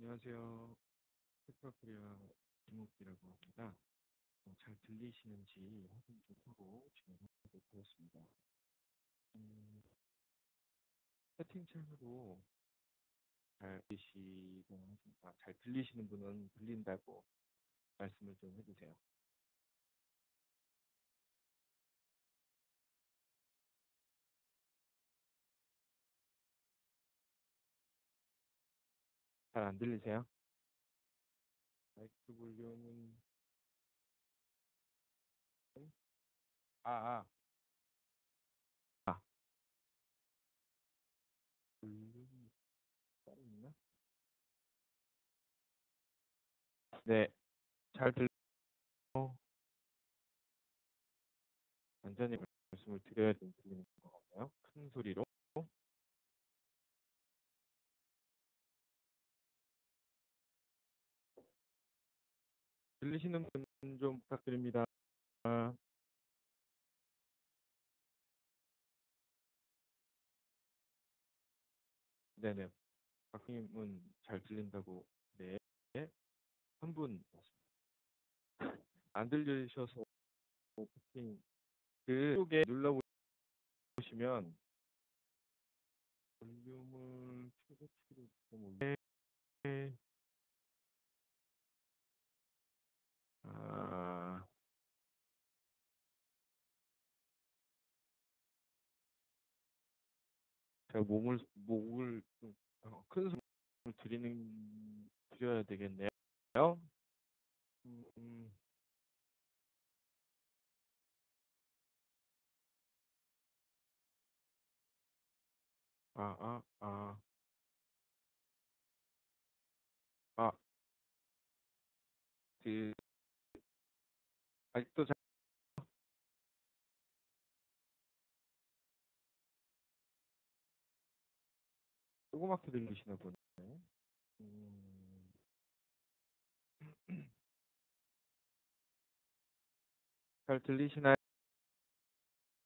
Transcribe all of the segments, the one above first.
안녕하세요. 페퍼코리아 김옥기라고 합니다. 잘 들리시는지 확인 좀 하고 진행하도록 하겠습니다. 음, 채팅창으로 잘 잘 들리시는 분은 들린다고 말씀을 좀 해주세요. 잘 안 들리세요? 마이크 볼륨은 아, 아, 아, 볼륨이 따로 있나? 네, 잘 들리고 완전히 말씀을 드려야 좀 들리는 것 같아요. 큰 소리로. 들리시는 분 좀 부탁드립니다. 네네. 박님은 잘 들린다고. 네. 한 분 안 들리셔서 버팅 그쪽에 눌러보시면 볼륨을 최고치로 좀 올려. 네. 아, 제가 목을 좀 큰 소리를 드려야 되겠네요. 음, 음, 아, 아, 아, 아, 그, 아직도 조그맣게 들리시나 보네. 음, 잘 들리시나요?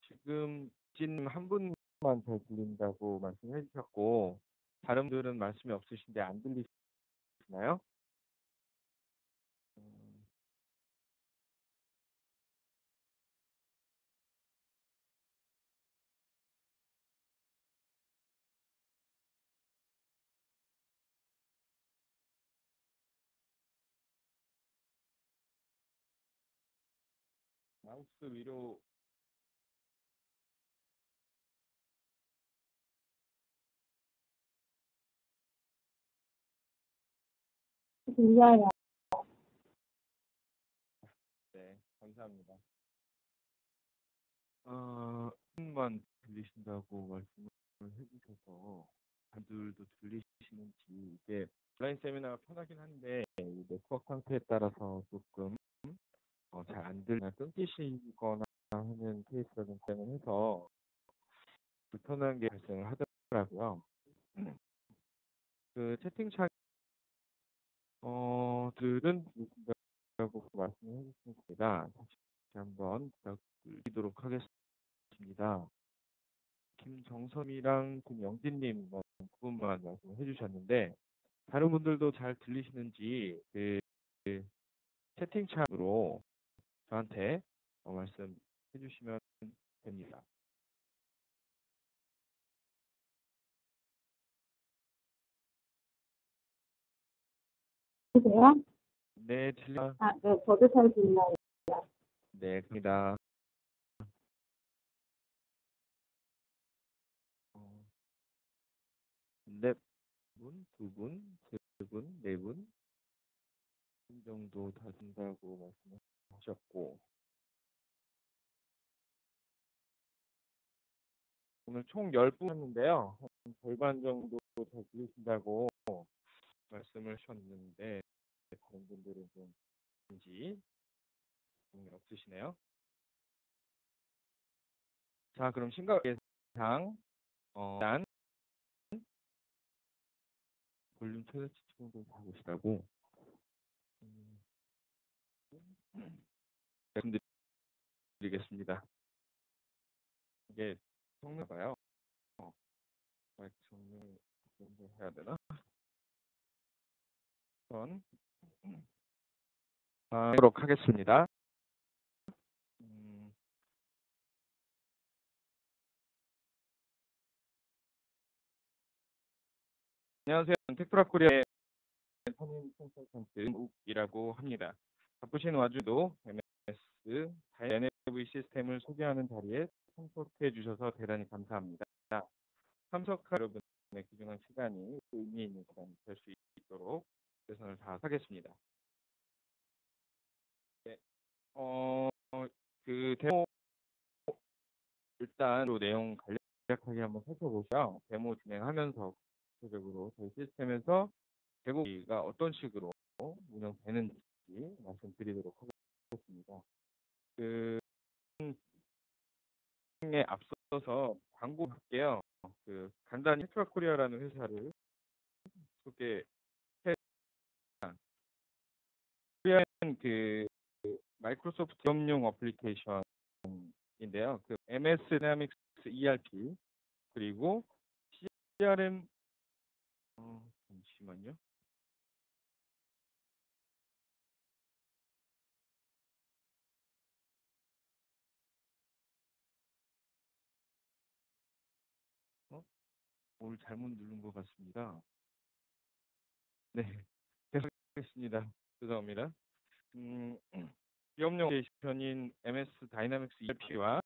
지금 진 한 분만 잘 들린다고 말씀해 주셨고, 다른 분들은 말씀이 없으신데 안 들리시나요? 음, 마우스 위로, 들려요. 네, 감사합니다. 한 분만 들리신다고 말씀을 해주셔서, 다들도 들리시는지, 이게 온라인 세미나가 편하긴 한데, 이 네트워크 상태에 따라서 조금 잘 안 들리거나 끊기시거나 하는 케이스가 좀 발생해서 불편한 게 발생을 하더라고요. 그 채팅창 들은 들으신다고 말씀해 주셨습니다. 다시 한번 부탁드리도록 하겠습니다. 김정섭이랑 김영진님 두 분만 말씀해 주셨는데 다른 분들도 잘 들리시는지 그 채팅창으로 저한테 말씀해 주시면 됩니다. 보세요? 네, 들려. 아, 네, 저도 잘 들려요. 네, 갑니다. 어, 네 분, 두 분, 세 분, 네 분 정도 다 된다고 말씀하셨고 오늘 총 10분이었는데요. 한 절반 정도 잘 들리신다고 말씀을 하셨는데 다른 분들은 좀 인지 없으시네요. 자, 그럼 심각 예상 일단 볼륨 최대치 정도 잡으시라고 말씀드리겠습니다. 이게 성능 봐요. 마이크 성능 해야 되나? 우선 하도록 하겠습니다. 안녕하세요. 텍트라코리아의 선임 컨설턴트 욱이라고 합니다. 바쁘신 와중에도 MS NAV 시스템을 소개하는 자리에 참석해 주셔서 대단히 감사합니다. 참석한 여러분의 귀중한 시간이 의미 있는 시간이 될 수 있도록 최선을 다하겠습니다. 네, 그 데모 일단 내용 간략하게 한번 살펴보고요. 데모 진행하면서 구체적으로 저희 시스템에서 제공기가 어떤 식으로 운영되는지 말씀드리도록 하겠습니다. 에 앞서서 광고할게요. 간단히 텍트라코리아라는 회사를 소개해. 코리아는 마이크로소프트 기업용 어플리케이션인데요. MS Dynamics ERP 그리고 CRM 잠시만요. 오늘 잘못 누른 것 같습니다. 네, 계속하겠습니다. 죄송합니다. 기업용 어플리케이션인 MS Dynamics ERP와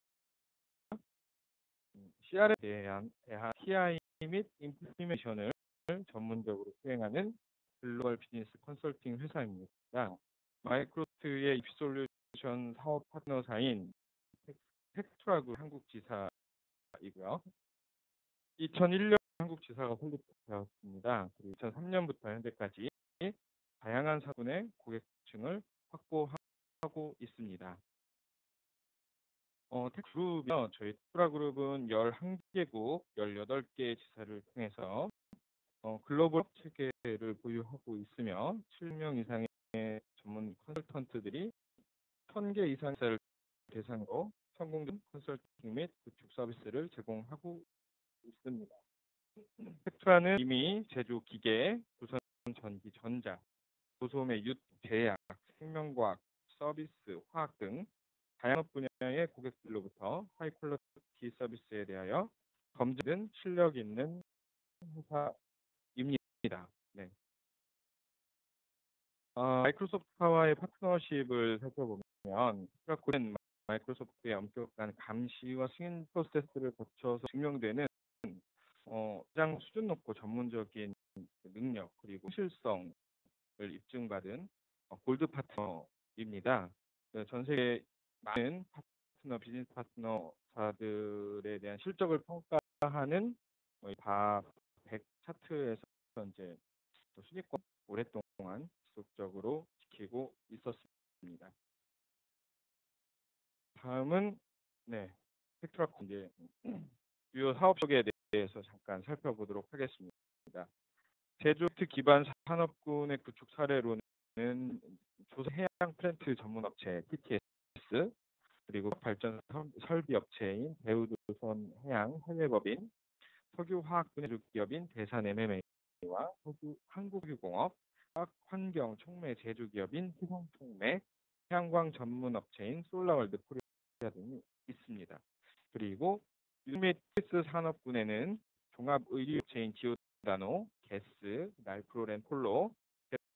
CRM에 대한 TI 및 임플리메이션을 전문적으로 수행하는 글로벌 비즈니스 컨설팅 회사입니다. 마이크로소프트의 입솔루션 사업 파트너사인 텍트라그 한국 지사이고요. 2001년 한국 지사가 설립되었습니다. 그리고 2003년부터 현재까지 다양한 사군의 고객층을 확보하고 있습니다. 텍그룹이요. 저희 텍트라그룹은 11개국 18개 지사를 통해서 글로벌 체계를 보유하고 있으며 7명 이상의 전문 컨설턴트들이 1000개 이상의 지사를 대상으로 성공적인 컨설팅 및 구축 서비스를 제공하고 있습니다. 텍트라는 이미 제조 기계, 조선 전기, 전자, 도소매, 유통, 제약, 생명과학, 서비스, 화학 등 다양한 분야의 고객들로부터 하이 퀄리티 서비스에 대하여 검증된 실력 있는 회사입니다. 네. 마이크로소프트와의 파트너십을 살펴보면 텍트라코리아는 마이크로소프트의 엄격한 감시와 승인 프로세스를 거쳐서 증명되는 가장 수준 높고 전문적인 능력 그리고 실성을 입증받은 골드 파트너입니다. 전 세계 많은 비즈니스 파트너사들에 대한 실적을 평가하는 다 100 차트에서 이제 순위권 오랫동안 지속적으로 지키고 있었습니다. 다음은 텍트라코 이제 주요 사업 속에 대해서 잠깐 살펴보도록 하겠습니다. 제조트 기반 산업군의 구축 사례로는 조선 해양 플랜트 전문 업체 TTS 그리고 발전 설비 업체인 대우조선 해양 해외법인 석유화학분해 기업인 대산 MMA와 한국유공업 화학환경 촉매 제조기업인 희성촉매 태양광 전문 업체인 솔라월드 코리아 등이 있습니다. 그리고 유메티스 산업군에는 종합 의류업체인 지오다노, 게스, 날프로렌 폴로,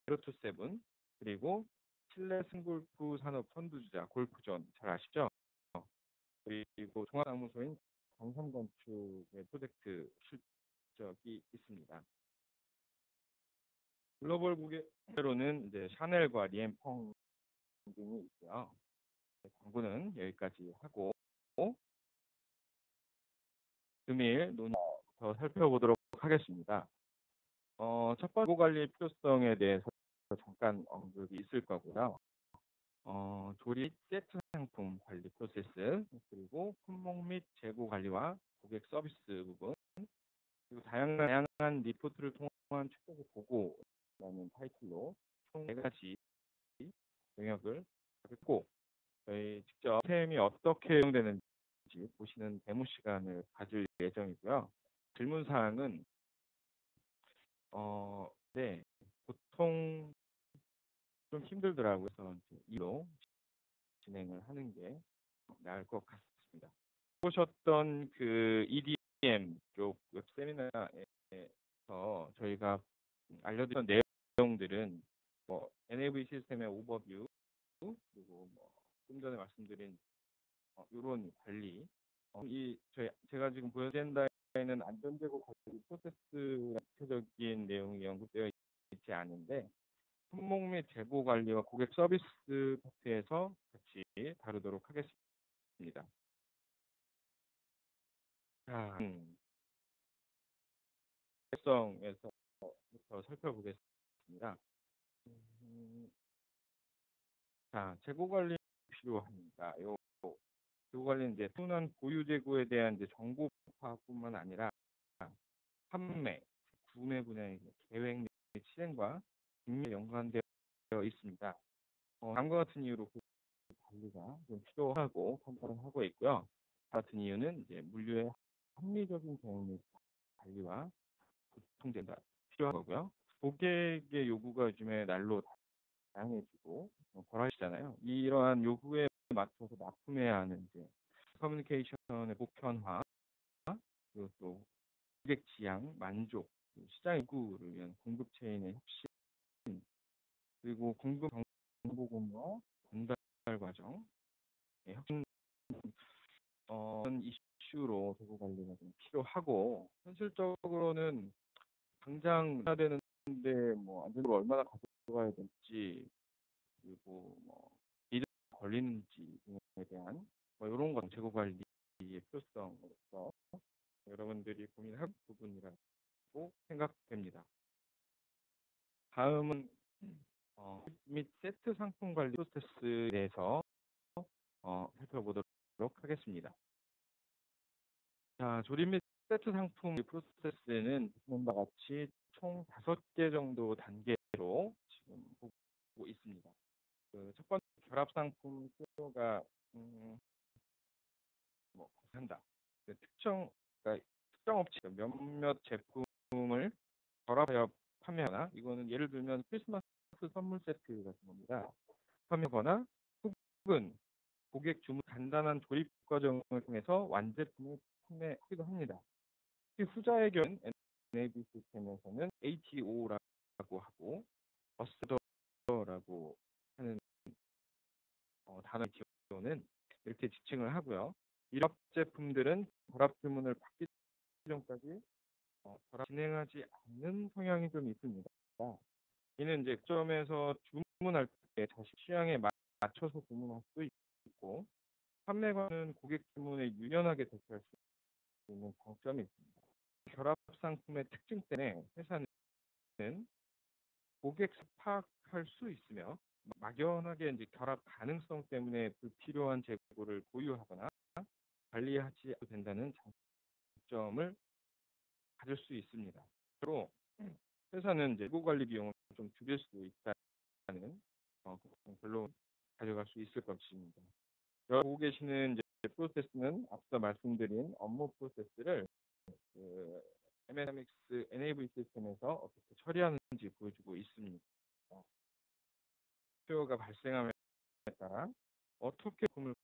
제로투세븐 그리고 실내 승골프 산업 선두주자 골프존 잘 아시죠? 그리고 종합사무소인 강삼건축의 프로젝트 실적이 있습니다. 글로벌 고객으로는 이제 샤넬과 리엠펑 등이 있고요. 광고는 여기까지 하고 금일 논의 더 살펴보도록 하겠습니다. 첫 번째 관리 필요성에 대해서 잠깐 언급이 있을 거고요. 조립 세트 상품 관리 프로세스 그리고 품목 및 재고 관리와 고객 서비스 부분 그리고 다양한 리포트를 통한 최적의 보고라는 타이틀로 총 4가지 영역을 하겠고 저희 직접 시스템이 어떻게 운영되는지 보시는 데모 시간을 가질 예정이고요. 질문 사항은 보통 좀 힘들더라고요. 그래서 이제 이로 진행을 하는 게 나을 것 같습니다. 보셨던 그 EDM 쪽 웹 세미나에서 저희가 알려드렸던 내용들은 뭐 NAV 시스템의 오버뷰, 그리고 뭐 좀 전에 말씀드린 이런 관리, 제가 지금 보여드린다에는 안전재고 관리 프로세스 구체적인 내용이 언급되어 있지 않은데, 품목 및 재고 관리와 고객 서비스 파트에서 같이 다루도록 하겠습니다. 자, 성에서부터 살펴보겠습니다. 자, 재고 관리 필요합니다. 재고 관리는 이제 순환 보유 재고에 대한 이제 정보 파악뿐만 아니라 판매, 구매 분야의 계획 및 실행과 긴밀히 연관되어 있습니다. 다음과 같은 이유로 그 관리가 좀 필요하고 판단을 하고 있고요. 같은 이유는 이제 물류의 합리적인 경영 및 관리와 보통된다 필요한 거고요. 고객의 요구가 요즘에 날로 다양해지고 권하시잖아요. 이러한 요구에 맞춰서 납품해야 하는 이제 커뮤니케이션의 보편화, 그리고 또 고객 지향, 만족, 시장 요구를 위한 공급 체인의 혁신, 그리고 공급 정보 공유와 전달 과정, 혁신 이슈로 재고 관리가 좀 필요하고, 현실적으로는 당장 해야 되는데 뭐 안전으로 얼마나 가져가야 될지, 그리고 뭐 이득 걸리는지 등에 대한 뭐 이런 건 재고 관리의 필요성으로서 여러분들이 고민할 부분이라고 생각됩니다. 다음은 및 세트 상품 관리 프로세스에 대해서 살펴보도록 하겠습니다. 자, 조립 및 세트 상품 프로세스는 보시는 바와 같이 총 5개 정도 단계로 지금 보고 있습니다. 첫 번째 결합 상품 수요가 한다. 그러니까 특정 업체 몇몇 제품을 결합하여 판매하거나, 이거는 예를 들면 크리스마스 선물 세트 같은 겁니다. 판매하거나, 혹은 고객 주문 간단한 조립 과정을 통해서 완제품을 판매하기도 합니다. 특히 후자의 경우는 NAB 시스템에서는 ATO라고 하고 버스더라고 하는 단어의 기호는 이렇게 지칭을 하고요. 이런 제품들은 결합 주문을 받기 전까지 결합 진행하지 않는 성향이 좀 있습니다. 이는 이제 점에서 주문할 때 자신 취향에 맞춰서 주문할 수 있고, 판매관은 고객 주문에 유연하게 대처할 수 있는 장점이 있습니다. 결합 상품의 특징 때문에 회사는 고객 파악할 수 있으며, 막연하게 이제 결합 가능성 때문에 불필요한 재고를 보유하거나 관리하지 않아도 된다는 장점을 가질 수 있습니다. 또 회사는 이제 재고 관리 비용을 좀 줄일 수 있다는 결론 가져갈 수 있을 것입니다. 여기 보고 계시는 이제 프로세스는 앞서 말씀드린 업무 프로세스를 MNX NAV 시스템에서 어떻게 처리하는지 보여주고 있습니다. 수요가 발생함에 따라 어떻게 제품을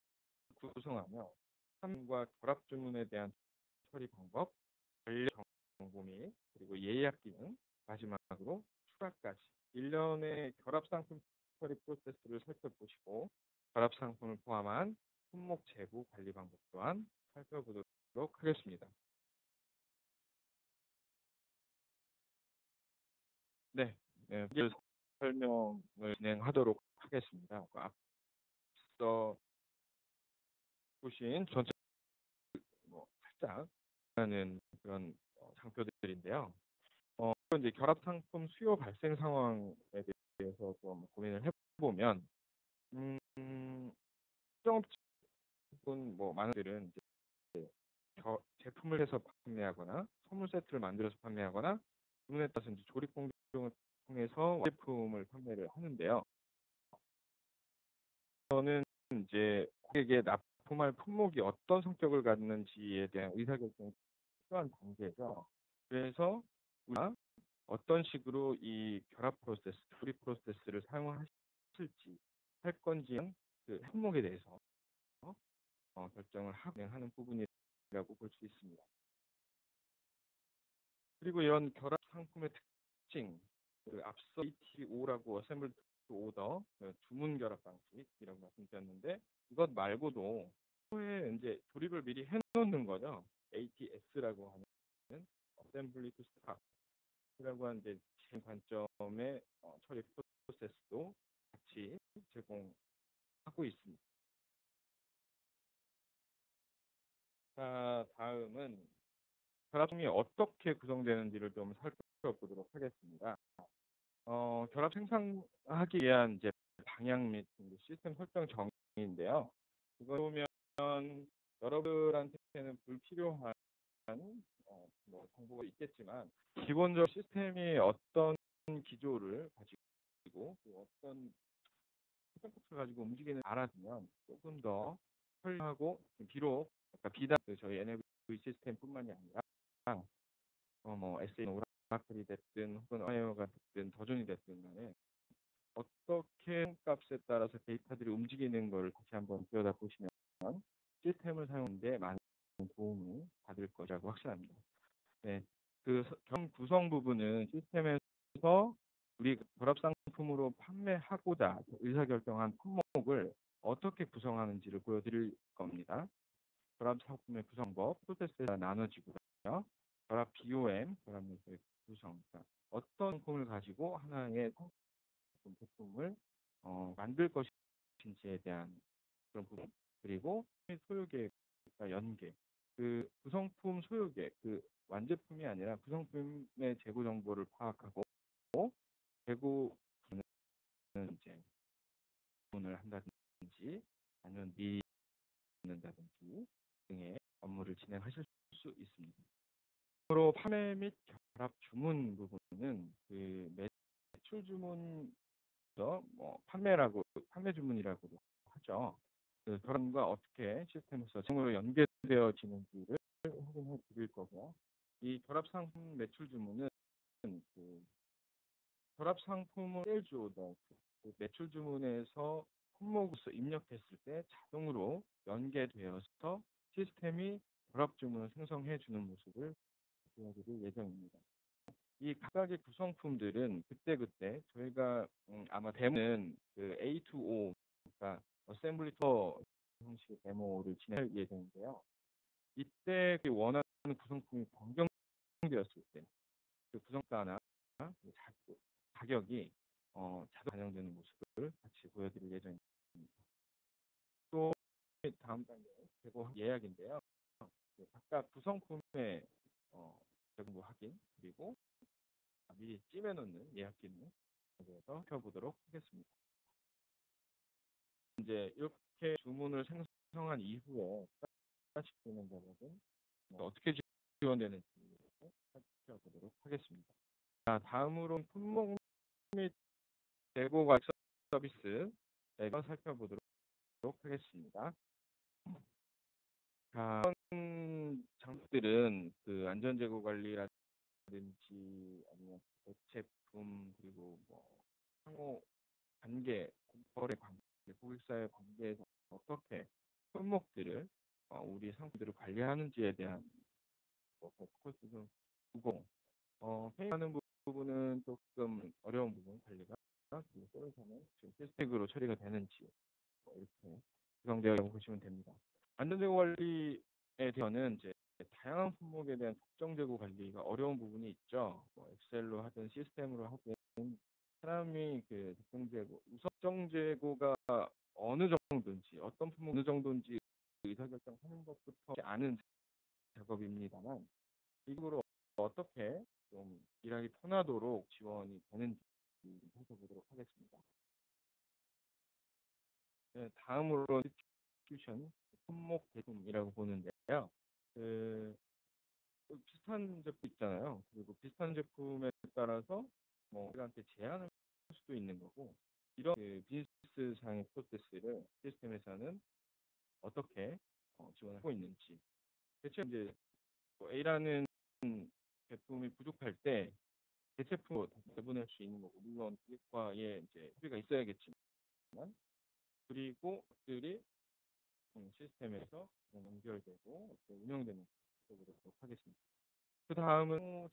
구성하며 판매과 결합 주문에 대한 처리 방법, 관련 정보 및 그리고 예약 기능, 마지막으로 추가까지 일련의 결합 상품 처리 프로세스를 살펴보시고, 결합 상품을 포함한 품목 재고 관리 방법 또한 살펴보도록 하겠습니다. 네, 설명을 진행하도록 하겠습니다. 앞서 보신 전체 살짝 하는 그런 장표들인데요. 이제 결합 상품 수요 발생 상황에 대해서 좀 고민을 해보면, 특정업체분 많은 들은 이제 제품을 해서 판매하거나 선물 세트를 만들어서 판매하거나, 주문에 따라서 이제 조립 공정을 통해서 제품을 판매를 하는데요. 저는 이제 고객에게 납품할 품목이 어떤 성격을 갖는지에 대한 의사결정이 필요한 단계죠. 그래서 우리가 어떤 식으로 이 결합 프로세스, 조립 프로세스를 사용하시는지 쓸지 할 건지 그 품목에 대해서 결정을 하는 부분이라고 볼 수 있습니다. 그리고 이런 결합 상품의 특징, 그 앞서 ATO라고 어셈블 투 오더 주문 결합 방식이라고 말씀드렸는데 이것 말고도 후에 이제 조립을 미리 해놓는 거죠. ATS라고 하는 어셈블리 투 스탑이라고 하는 이제 관점의 처리 프로세스도 같이 제공하고 있습니다. 자, 다음은 결합품이 어떻게 구성되는지를 좀 살펴보도록 하겠습니다. 결합 생산하기 위한 이제 방향 및 시스템 설정 정의인데요. 이거 보면 여러분한테는 불필요한 뭐 정보가 있겠지만 기본적으로 시스템이 어떤 기조를 가지고 어떤 스펙을 가지고 움직이는 알아두면 조금 더 편리하고 비록 비단 저희 NAV 시스템뿐만이 아니라 뭐 SA 오라클이 됐든 혹은 어웨어가 됐든 더존이 됐든 간에 어떻게 값에 따라서 데이터들이 움직이는 걸 다시 한번 들여다보시면 시스템을 사용하는데 많은 도움을 받을 것이라고 확신합니다. 네, 그 구성 부분은 시스템에서 우리 결합 상품으로 판매하고자 의사결정한 품목을 어떻게 구성하는지를 보여드릴 겁니다. 결합 상품의 구성법, 프로세스가 나눠지고요. 결합 BOM, 결합 의 구성, 그러니까 어떤 상품을 가지고 하나의 제품을 만들 것인지에 대한 그런 부분, 그리고 소요 계획과 연계, 그 구성품 소요 계획, 그 완제품이 아니라 구성품의 재고 정보를 파악하고 재고는 이제 주문을 한다든지 아니면 미는다든지 등의 업무를 진행하실 수 있습니다. 으로 판매 및 결합 주문 부분은 그 매출 주문 판매 주문이라고도 하죠. 그 결합과 어떻게 시스템에서 정으로 연계되어지는지를 확인해 드릴 거고요. 이 결합 상품 매출 주문은 그 결합 상품을 세일즈 오더, 그 매출 주문에서 품목으로서 입력했을 때 자동으로 연계되어서 시스템이 결합 주문을 생성해 주는 모습을 보여드릴 예정입니다. 이 각각의 구성품들은 그때그때 저희가 아마 데모는 그 A2O, 그러니까 어셈블리 투어 형식의 데모를 진행할 예정인데요. 이때 그 원하는 구성품이 변경되었을 때 그 구성가나 가격이 자동 반영되는 모습을 같이 보여드릴 예정입니다. 또 다음 단계 재고 예약인데요. 각각 구성품의 재고 확인 그리고 미리 찜해놓는 예약 기능에 대해서 살펴보도록 하겠습니다. 이제 이렇게 주문을 생성한 이후에 집행된 작업은 어떻게 지원되는지 살펴보도록 하겠습니다. 자, 다음으로 품목 및 재고 관리 서비스 살펴보도록 하겠습니다. 자, 이런 장비들은 그 안전재고 관리라든지 아니면 대체품 그리고 뭐 상호 관계, 거래 관계, 고객사의 관계에서 어떻게 품목들을 우리 상품들을 관리하는지에 대한 코스는 두고 회의하는 부분은 조금 어려운 부분 관리가 그리고 서울사는 지금 시스템으로 처리가 되는지 이렇게 구성되어 있다고 보시면 됩니다. 안전재고 관리에 대해서는 이제 다양한 품목에 대한 특정 재고 관리가 어려운 부분이 있죠. 엑셀로 하든 시스템으로 하든 사람이 그 특정 재고, 우선 재고가 어느 정도인지, 어떤 품목 어느 정도인지 의사결정하는 것부터 아는 작업입니다만 이거로 어떻게 좀 일하기 편하도록 지원이 되는지 살펴보도록 하겠습니다. 네, 다음으로 디스트리뷰션 품목 제품이라고 보는데요. 비슷한 제품 있잖아요. 그리고 비슷한 제품에 따라서 우리한테 제한을 할 수도 있는 거고 이런 그 비즈니스상의 프로세스를 시스템에서는 어떻게 지원하고 있는지 대체 이제 A라는 제품이 부족할 때 대체품으로 내보낼 수 있는 거고 물론 기획과의 이제 협의가 있어야겠지만 그리고 그들이 시스템에서 연결되고 운영되는 쪽으로 보도록 하겠습니다. 그 다음은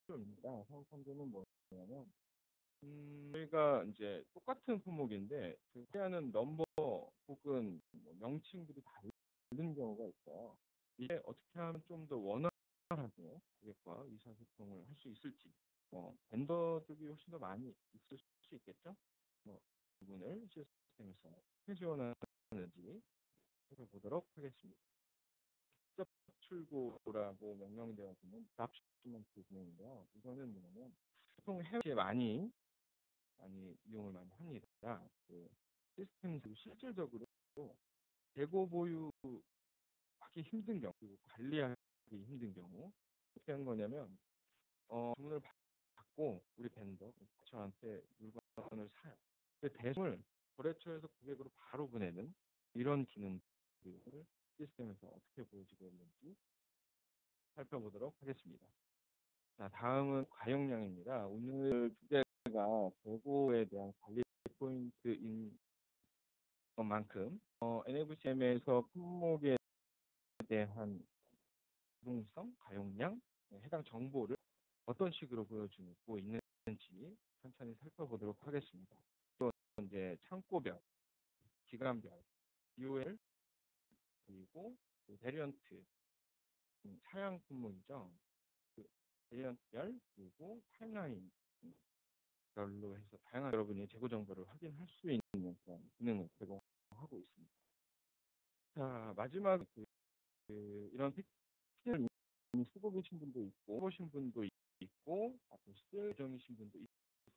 참조입니다. 사후 참조는 뭐냐면 저희가 이제 똑같은 품목인데 하는 넘버 혹은 명칭들이 다른 경우가 있어요. 이게 어떻게 하면 좀 더 원활하게 고객과 의사소통을 할 수 있을지, 벤더 쪽이 훨씬 더 많이 있을 수 있겠죠. 부분을 시스템에서 어떻게 지원하는지 살펴보도록 하겠습니다. 직접 출고라고 명명되어지는 드랍시프먼트 기능인데요. 이거는 뭐냐면 보통 해외에 많이 이용을 많이 합니다. 그 시스템 실질적으로 재고 보유하기 힘든 경우, 그리고 관리하기 힘든 경우 어떻게 하는 거냐면 주문을 받고 우리 벤더 저한테 물건을 사요. 그 대송을 거래처에서 고객으로 바로 보내는 이런 기능들을 시스템에서 어떻게 보여지고 있는지 살펴보도록 하겠습니다. 자, 다음은 가용량입니다. 오늘 주제가 재고에 대한 관리 포인트인 것만큼 NAVCM에서 품목에 대한 유동성, 가용량, 해당 정보를 어떤 식으로 보여주고 있는지 천천히 살펴보도록 하겠습니다. 또 이제 창고별, 기간별, UL, 그리고 베리언트, 차량 품목이죠. 베리언트별, 그리고 타임라인 별로 해서 다양한 여러분이 재고 정보를 확인할 수 있는 그런 기능을 제공하고 있습니다. 자, 마지막 이런 팩트를 이미 쓰고 계신 분도 있고 해보신 분도 있고 앞으로 쓸 예정이신 분도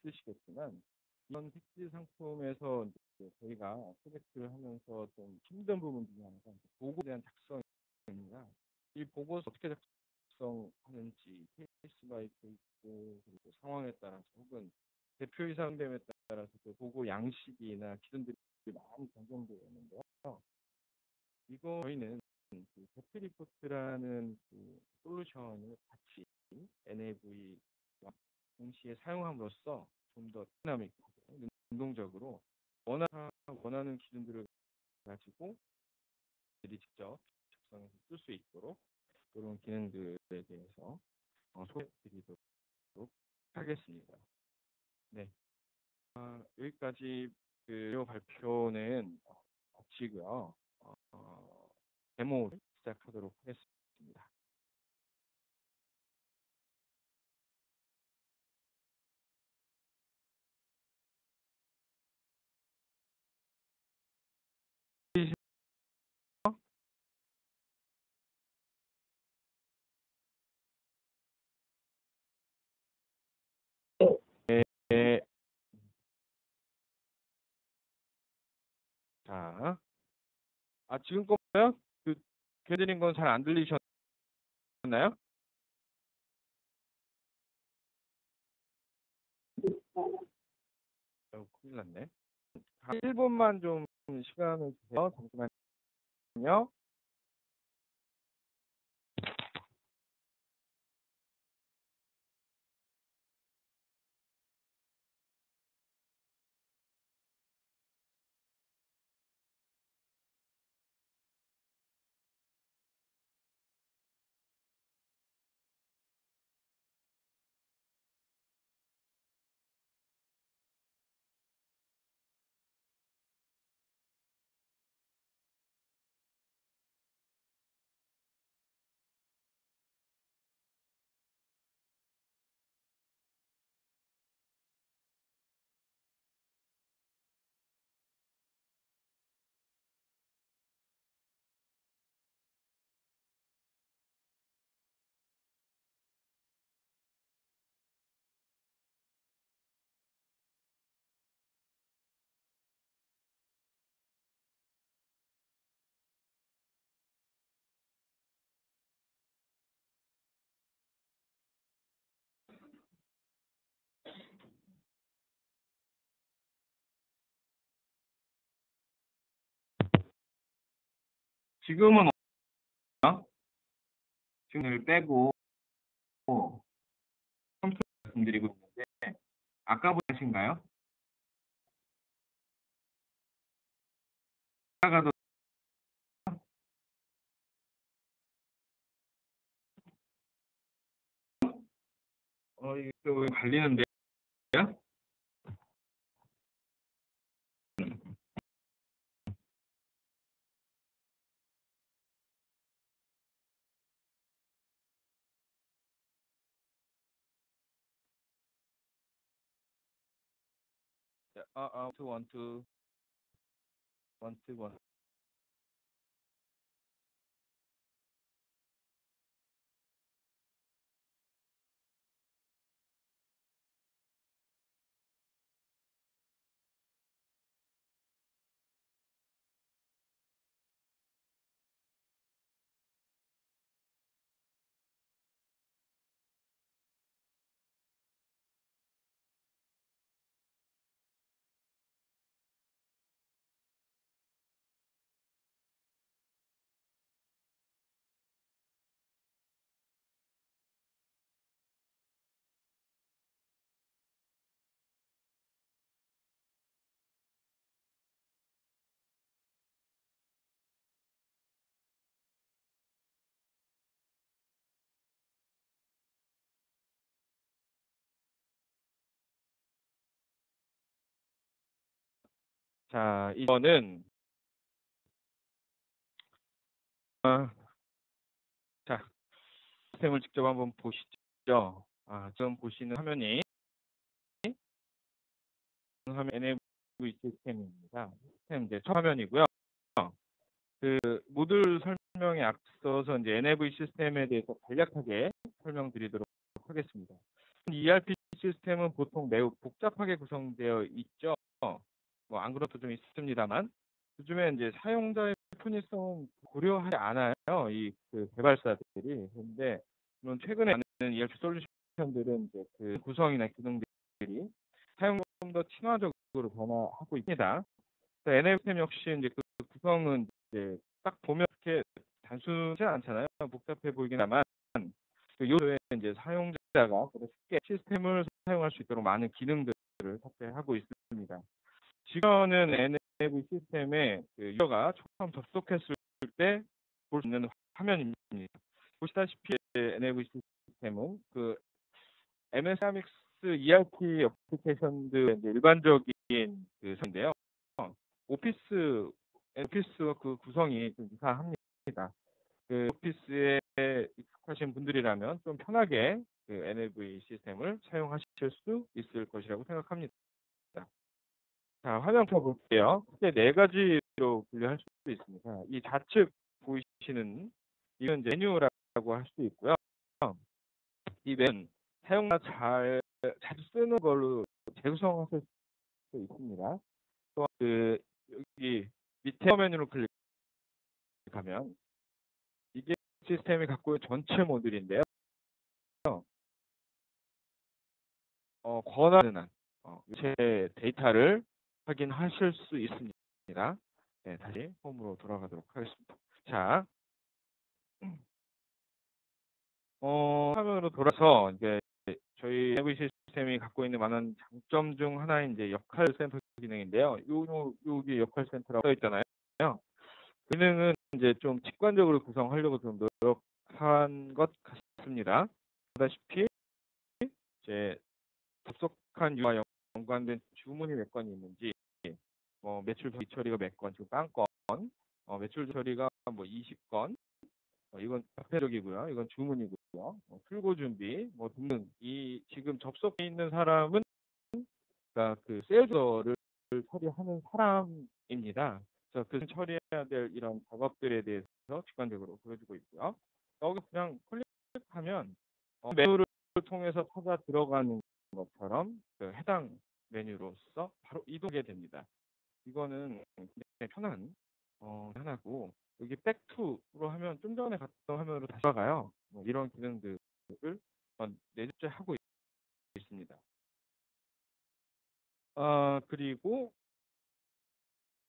있으시겠지만 이런 팩트 상품에서 저희가 프로젝트를 하면서 좀 힘든 부분 중에 하나가 보고에 대한 작성입니다. 이 보고서 어떻게 작성하는지 케이스 바이 케이스 그리고 상황에 따라서 혹은 대표이사 상됨에 따라서 그 보고 양식이나 기준들이 많이 변경되어 있는데요. 이거 저희는 그 대표 리포트라는 그 솔루션을 같이 NAV와 동시에 사용함으로써 좀 더 다이나믹하게 능동적으로 원하는 기준들을 가지고 직접 작성해서 쓸 수 있도록 이런 기능들에 대해서 소개해드리도록 하겠습니다. 네, 여기까지 그 발표는 마치고요. 데모를 시작하도록 하겠습니다. 네. 자, 지금 거요? 해드린 건 잘 안 들리셨나요? 큰일 났네. 1분만 좀 시간을 주세요. 잠시만요. 지금은 지금 빼고 컴퓨터 말씀드리고 있는데 아까보다신가요? 나가도 이게 또 갈리는데요? 원투, 원투. 자, 이거는, 자, 시스템을 직접 한번 보시죠. 지금 보시는 화면이 NAV 시스템입니다. 시스템 이제 첫 화면이고요. 모듈 설명에 앞서서 이제 NAV 시스템에 대해서 간략하게 설명드리도록 하겠습니다. ERP 시스템은 보통 매우 복잡하게 구성되어 있죠. 뭐 안 그래도 좀 있습니다만 요즘에 이제 사용자의 편의성은 고려하지 않아요. 그 개발사들이. 그런데 물론 최근에 많은 ERP 솔루션들은 이제 그 구성이나 기능들이 사용자 좀 더 친화적으로 변화하고 있습니다. NAV 시스템 역시 이제 그 구성은 이제 딱 보면 이렇게 단순하지 않잖아요. 복잡해 보이긴 하지만 그 요소에 이제 사용자가 쉽게 시스템을 사용할 수 있도록 많은 기능들을 탑재하고 있습니다. 지금은 NAV 시스템에 그 유저가 처음 접속했을 때 볼 수 있는 화면입니다. 보시다시피 NAV 시스템은 그 MS Dynamics ERP 애플리케이션들의 일반적인 그 선인데요. 오피스와 그 구성이 좀 유사합니다. 그 오피스에 익숙하신 분들이라면 좀 편하게 그 NAV 시스템을 사용하실 수 있을 것이라고 생각합니다. 자, 화면 펴볼게요. 크게 네 가지로 분류할 수 있습니다. 이 좌측 보이시는 이건 이제 메뉴라고 할 수 있고요. 이 메뉴는 사용자 자주 쓰는 걸로 재구성하실 수 있습니다. 또 여기 밑에 메뉴로 클릭하면 이게 시스템이 갖고 있는 전체 모듈인데요. 권한은 제 데이터를 확인하실 수 있습니다. 네, 다시 홈으로 돌아가도록 하겠습니다. 자, 화면으로 돌아서 이제 저희 NAV 시스템이 갖고 있는 많은 장점 중 하나인 이제 역할 센터 기능인데요. 여기 역할 센터라고 써 있잖아요. 기능은 이제 좀 직관적으로 구성하려고 좀 노력한 것 같습니다. 보다시피 이제 접속한 유와 연관된 주문이 몇 건이 있는지, 매출 처리가 몇 건, 지금 빵건, 매출 처리가 뭐 20건, 이건 자폐적이고요. 이건 주문이고요. 출고 준비, 등등. 이 지금 접속해 있는 사람은 그러니까 그 세일즈를 처리하는 사람입니다. 그래서 그 처리해야 될 이런 작업들에 대해서 직관적으로 보여주고 있고요. 여기 그냥 클릭하면 메뉴를 통해서 찾아 들어가는 것처럼 그 해당 메뉴로서 바로 이동하게 됩니다. 이거는 굉장히 편한 하나고, 여기 백투로 하면 좀 전에 갔던 화면으로 다시 돌아가요. 이런 기능들을 내재하고 있습니다. 그리고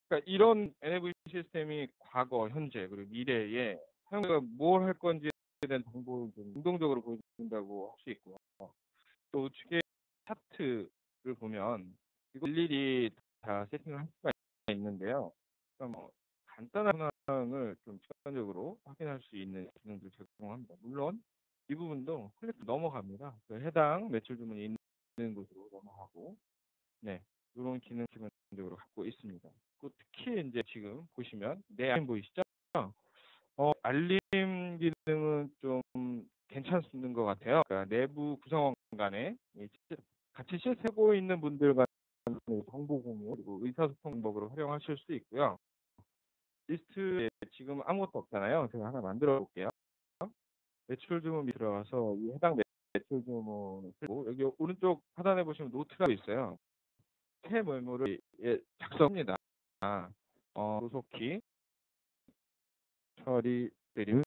그러니까 이런 NAV 시스템이 과거, 현재, 그리고 미래에 사용자가 뭘 할 건지에 대한 정보를 좀 능동적으로 보여준다고 할 수 있고요. 또 우측에 차트를 보면 이거 일일이 다 세팅을 할 수가 있는데요. 간단한 현황을 좀 직관적으로 확인할 수 있는 기능도 제공합니다. 물론 이 부분도 클릭 넘어갑니다. 그 해당 매출 주문이 있는 곳으로 넘어가고, 네, 이런 기능 기본적으로 갖고 있습니다. 또 특히 이제 지금 보시면 내 알림 보이시죠? 알림 기능은 좀 괜찮은 것 같아요. 그러니까 내부 구성원 간에 같이 실세고 있는 분들 간의 정보 공유 그리고 의사소통 방법으로 활용하실 수 있고요. 리스트에 지금 아무것도 없잖아요. 제가 하나 만들어 볼게요. 매출 주문이 들어가서 이 해당 매출 주문을 쓰고 여기 오른쪽 하단에 보시면 노트가 있어요. 새 메모를 작성합니다. 조속히 처리드립니다.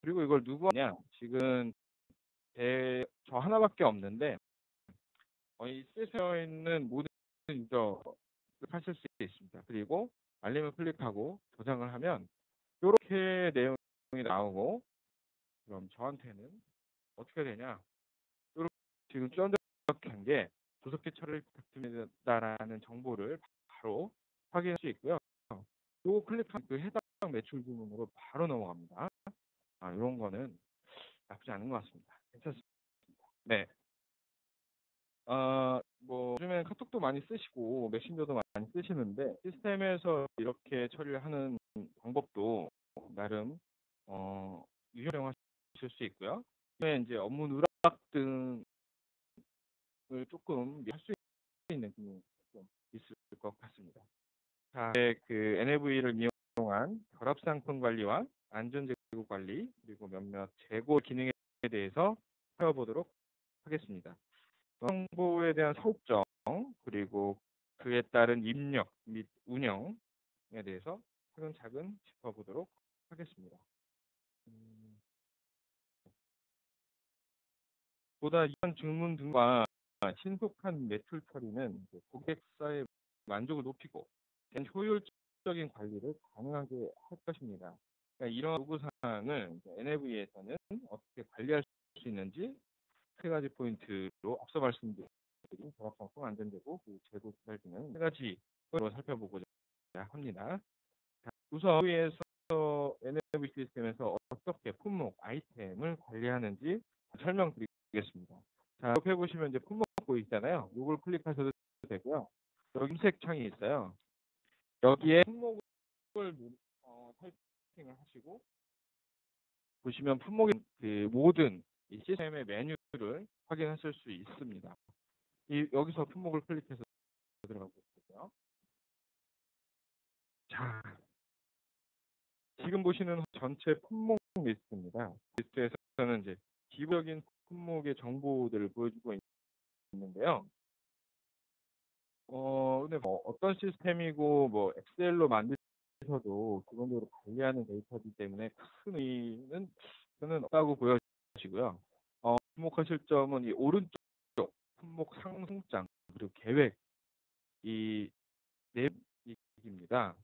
그리고 이걸 누구 하냐? 지금 저 하나밖에 없는데 이 쓰여 있는 모든 유저를 하실 수 있습니다. 그리고 알림을 클릭하고 저장을 하면 이렇게 내용이 나오고, 그럼 저한테는 어떻게 되냐? 이렇게 지금 쫀득한 게 조속히 처리를 부탁드립니다라는 정보를 바로 확인할 수 있고요. 요거 클릭하면 그 해당 매출 주문으로 바로 넘어갑니다. 이런 거는 나쁘지 않은 것 같습니다. 괜찮습니다. 네. 요즘엔 카톡도 많이 쓰시고 메신저도 많이 쓰시는데 시스템에서 이렇게 처리를 하는 방법도 나름 유용하실 수 있고요. 그다음에 이제 업무 누락 등을 조금 할 수 있는 기능이 좀 있을 것 같습니다. 자, 그 NAV를 이용한 결합 상품 관리와 안전 재고 관리 그리고 몇몇 재고 기능에 대해서 살펴보도록 하겠습니다. 정보에 대한 설정 그리고 그에 따른 입력 및 운영에 대해서 차근차근 짚어보도록 하겠습니다. 보다 이런 주문 등과 신속한 매출 처리는 고객사의 만족을 높이고 효율적인 관리를 가능하게 할 것입니다. 그러니까 이런 요구사항을 NAV에서는 어떻게 관리할 수 있는지 세 가지 포인트로 앞서 말씀드린 결합상품 안전되고 재고 기술 기능 세 가지로 살펴보고자 합니다. 우선 NAV에서 NAV 시스템에서 어떻게 품목, 아이템을 관리하는지 설명드리겠습니다. 자, 옆에 보시면 이제 품목 보이잖아요. 이걸 클릭하셔도 되고요. 여기 검색 창이 있어요. 여기에 품목을 타이핑을 하시고 보시면 품목의 그 모든 이 시스템의 메뉴를 확인하실 수 있습니다. 여기서 품목을 클릭해서 들어가 볼게요. 자, 지금 보시는 전체 품목 리스트입니다. 리스트에서는 이제 기본적인 품목의 정보들을 보여주고 있는데요. 근데 어떤 시스템이고 엑셀로 만드셔도 기본적으로 관리하는 데이터이기 때문에 큰 의미는 저는 없다고 보여지고요. 주목하실 점은 이 오른쪽 품목 상승장 그리고 계획 이 내입니다.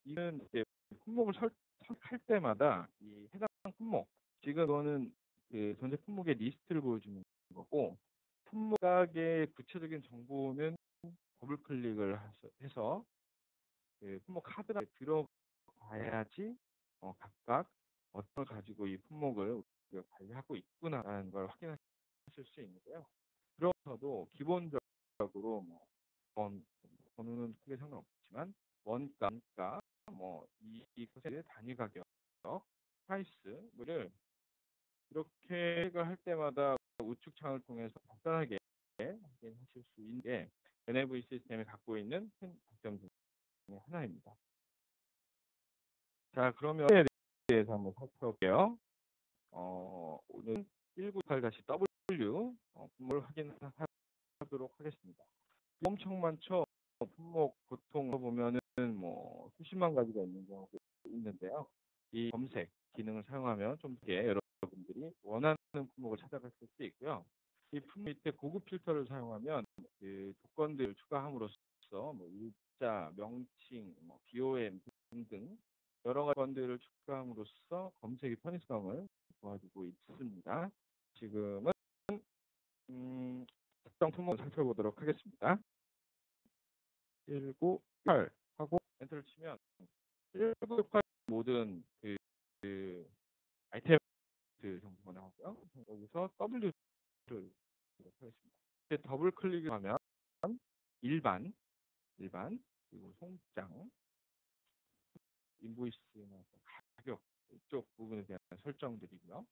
이는 이제 품목을 선택할 때마다 이 해당 품목, 지금 이거는 그 전체 품목의 리스트를 보여주는 거고, 품목 가격의 구체적인 정보는 더블 클릭을 해서 그 품목 카드에 들어가야지 각각 어떤 걸 가지고 이 품목을 우리가 관리하고 있구나라는 걸 확인하실 수 있는데요. 그러면서도 기본적으로 번호는 크게 상관없지만 원가, 이 것의 단위 가격, 프라이스를 이렇게 할 때마다 우측 창을 통해서 간단하게 확인하실 수 있는 게 NAV 시스템이 갖고 있는 큰 장점 중에 하나입니다. 자, 그러면 에 대해서 한번 살펴볼게요. 오늘 198-W 품목을 확인하도록 하겠습니다. 엄청 많죠. 품목 보통 보면은 수십만 가지가 있는 경우도 있는데요. 이 검색 기능을 사용하면 좀 쉽게 여러분들이 원하는 품목을 찾아갈 수 있고요. 이 품목 밑에 고급 필터를 사용하면 그 조건들을 추가함으로써 일자, 명칭, BOM 등등 여러 가지 조건들을 추가함으로써 검색의 편의성을 도와주고 있습니다. 지금은 특정 품목을 살펴보도록 하겠습니다. 198 하고 엔터를 치면 1968 모든 그 아이템 정보가 나오고요. 여기서 W를 하겠습니다. 더블 클릭을 하면 일반 그리고 송장, 인보이스나 가격 이쪽 부분에 대한 설정들이고요.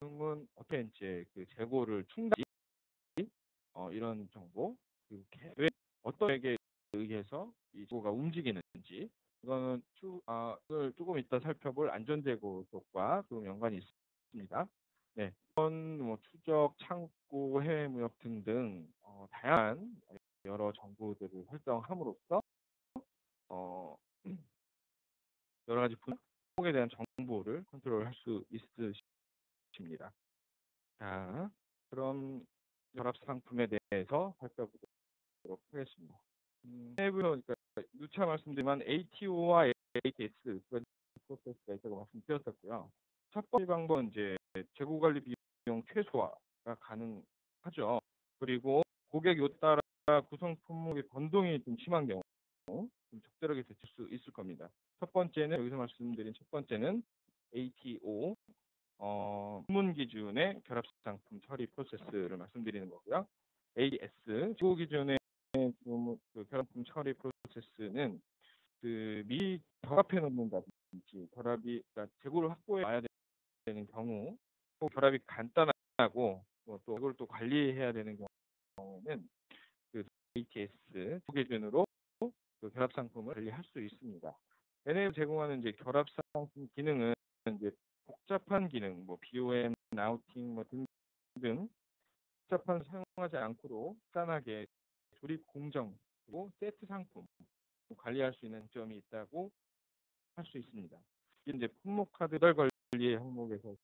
그러면 어떻게 이제 그 재고를 충당이 이런 정보, 그 계획 어떤 계획에 의해서 이 재고가 움직이는지 이거는 이걸 조금 이따 살펴볼 안전재고 쪽과 좀 연관이 있습니다. 네, 이건 뭐 추적, 창고, 해외 무역 등등 다양한 여러 정보들을 설정함으로써 여러 가지 품목에 대한 정보를 컨트롤할 수 있으십니다. 자, 그럼 결합 상품에 대해서 살펴보도록 하겠습니다. 그러니까 누차 말씀드리면 ATO와 ATS 프로세스가 있다고 말씀드렸었고요. 첫 번째 방법은 이제 재고 관리 비용 최소화가 가능하죠. 그리고 고객 요구 따라 구성 품목의 변동이 좀 심한 경우 좀 적절하게 대처할 수 있을 겁니다. 첫 번째는 여기서 말씀드린 첫 번째는 ATO 주문 기준의 결합 상품 처리 프로세스를 말씀드리는 거고요. AS 재고 기준의 그 결합품 처리 프로세스는 그 미리 결합해 놓는다든지 결합이 그러니까 재고를 확보해 놔야 되는 경우 또 결합이 간단하고 또 이걸 또 관리해야 되는 경우에는 그 ATS 기준으로 그 결합 상품을 관리할 수 있습니다. 얘네 제공하는 이제 결합 상품 기능은 이제 복잡한 기능, 뭐 BOM, 라우팅 뭐 등등 복잡한 사용하지 않고도 간단하게 조립 공정 그리고 세트 상품 관리할 수 있는 점이 있다고 할 수 있습니다. 이제 품목 카드 관리 항목에서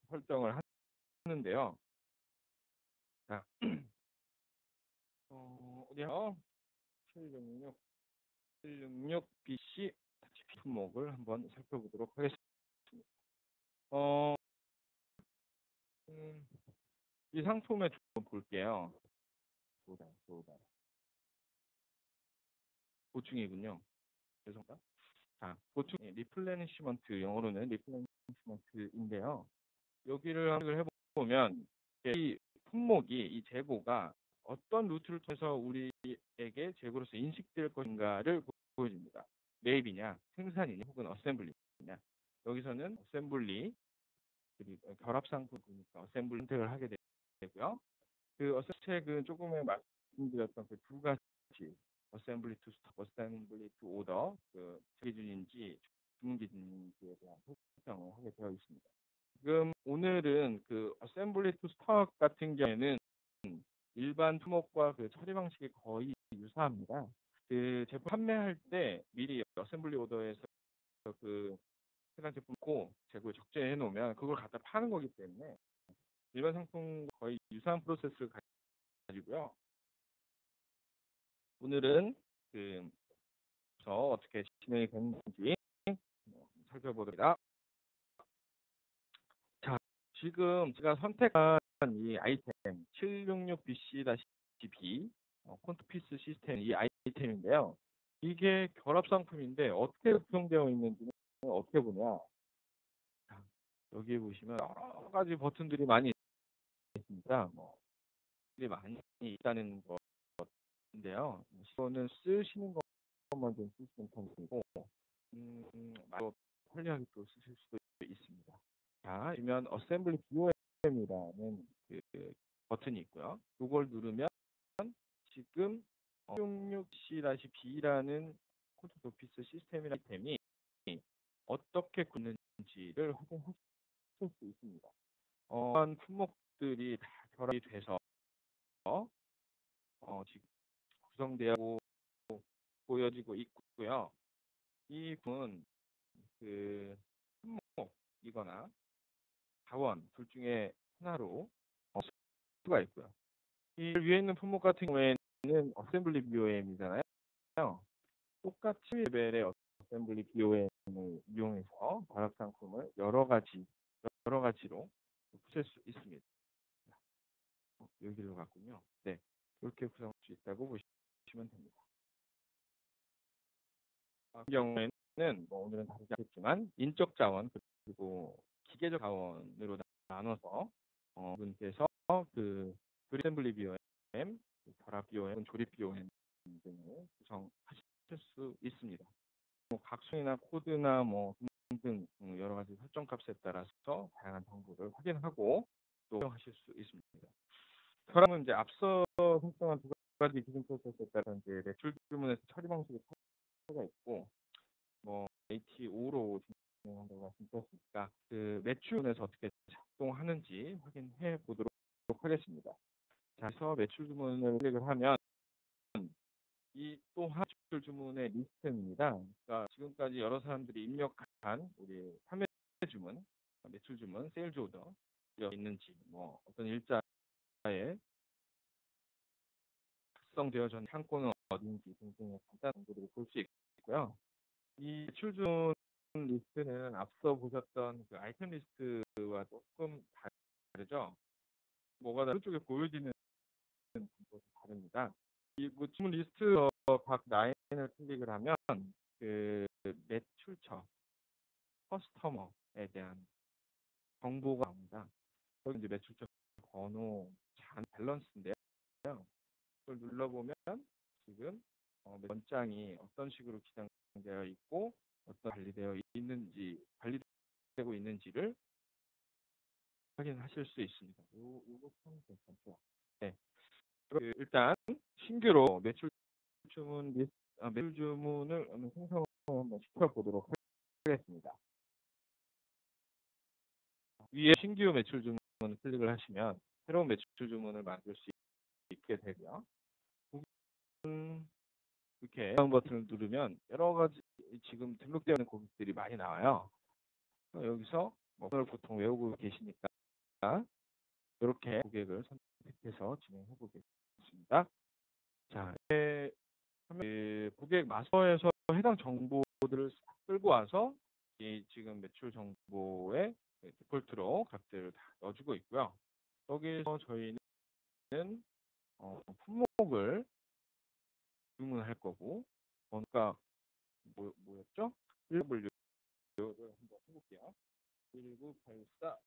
설정을 하는데요. 자, 어디요? 766 BC 품목을 한번 살펴보도록 하겠습니다. 이 상품에 좀 볼게요. 보충이군요. 죄송합니다. 자, 보충 리플레니시먼트 영어로는 리플레니시먼트인데요. 여기를 한번 해보면 이 품목이 이 재고가 어떤 루트를 통해서 우리에게 재고로서 인식될 것인가를 보여줍니다. 매입이냐, 생산이냐, 혹은 어셈블리냐. 여기서는 어셈블리 그리고 결합 상품이니까 어셈블리 선택을 하게 되고요. 그 어셈블리는 조금에 말씀드렸던 그 두 가지 어셈블리 투 스톱, 어셈블리 투 오더 그 기준인지 주문 기준인지에 대한 설정을 하게 되어 있습니다. 지금 오늘은 그 어셈블리 투 스톡 같은 경우에는 일반 품목과 그 처리 방식이 거의 유사합니다. 그 제품 판매할 때 미리 어셈블리 오더에서 그 해당 제품 고 재고에 적재해 놓으면 그걸 갖다 파는 거기 때문에 일반 상품과 거의 유사한 프로세스를 가지고요. 오늘은 어떻게 진행이 됐는지 살펴보도록 하겠습니다. 자, 지금 제가 선택한 이 아이템 766BC-B 콘트피스 시스템 이 아이템인데요. 이게 결합 상품인데 어떻게 구성되어 있는지는 어떻게 보냐. 자, 여기 보시면 여러 가지 버튼들이 많이 있습니다. 많이 있다는 건데요. 이거는 쓰시는 것만 좀 쓰시면 편이고 편리하게 또 쓰실 수도 있습니다. 자, 그러면 어셈블리 BOM이라는 그 버튼이 있고요. 이걸 누르면 지금 66C-B라는 콘트롤 오피스 시스템이라는 아이템이 어떻게 굽는지를 확인하실 수 있습니다. 이런 품목들이 다 결합이 돼서 지금 구성되고 보여지고 있고요. 이 부분은 그 품목이거나 자원 둘 중에 하나로 수가 있고요. 이 위에 있는 품목 같은 경우에는 어셈블리 BOM이잖아요. 똑같이 레벨의 어셈블리 BOM을 이용해서 결합 상품을 여러 가지로 붙일 수 있습니다. 여기로 갔군요. 네, 이렇게 구성할 수 있다고 보시면 됩니다. 그 경우에는 뭐 오늘은 다루지 않겠지만 인적 자원 그리고 기계적 자원으로 나눠서 분께서 그 그리셈블리 BOM, 결합 BOM, 조립 BOM 등을 구성하실 수 있습니다. 뭐 각성이나 코드나 뭐 등등 여러 가지 설정 값에 따라서 다양한 정보를 확인하고 또 사용하실 수 있습니다. 결합은 이제 앞서 설정한 두 가지 기준 프로세스에 따라 이제 매출 주문에서 처리 방식이 차이가 있고 뭐 AT5로 진행한다고 말씀드렸으니까 그 매출에서 어떻게 작동하는지 확인해 보도록 하겠습니다. 자, 그래서 매출 주문을 클릭을 하면 이 또한 매출 주문의 리스트입니다. 그러니까 지금까지 여러 사람들이 입력한 우리 판매 주문, 매출 주문, 세일즈 오더 있는지, 뭐 어떤 일자에 작성되어져 있는 창고는 어딘지 등등의 간단한 정보들을 볼 수 있고요. 이 매출 주문 리스트는 앞서 보셨던 그 아이템 리스트와 조금 다르죠. 뭐가 오른쪽에 보여지는 것이 다릅니다. 이 주문 리스트 각 라인을 클릭을 하면 그 매출처, 커스터머에 대한 정보가 나옵니다. 여기 이제 매출처 번호, 잔 밸런스인데요. 그걸 눌러보면 지금 원장이 어떤 식으로 기장되어 있고 어떤 관리되고 있는지를 확인하실 수 있습니다. 이거 참 괜찮죠. 네. 일단 신규로 매출 주문을 생성을 한번 시켜보도록 하겠습니다. 위에 신규 매출 주문을 클릭을 하시면 새로운 매출 주문을 만들 수 있게 되고요. 이렇게 다운 버튼을 누르면 여러 가지 지금 등록되어 있는 고객들이 많이 나와요. 여기서 오늘 보통 외우고 계시니까 이렇게 고객을 선택해서 진행해 보겠습니다. 자, 고객 마서에서 해당 정보들을 싹 끌고 와서 이 지금 매출 정보에 디폴트로 값들을 다 넣어주고 있고요. 여기서 저희는 품목을 주문할 거고 번호가 뭐였죠? 1W를 한번 해볼게요. 1984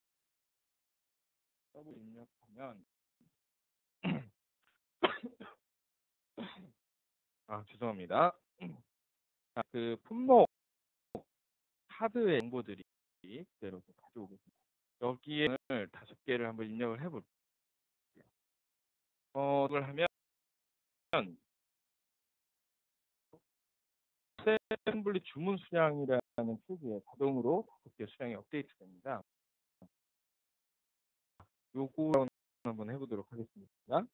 더블 입력하면 죄송합니다. 자, 그 품목 카드의 정보들이 그대로 가져오겠습니다. 여기에 5개를 한번 입력을 해볼게요. 이걸 하면 어셈블리 주문 수량이라는 표기에 자동으로 5개 수량이 업데이트됩니다. 요거 한번 해보도록 하겠습니다.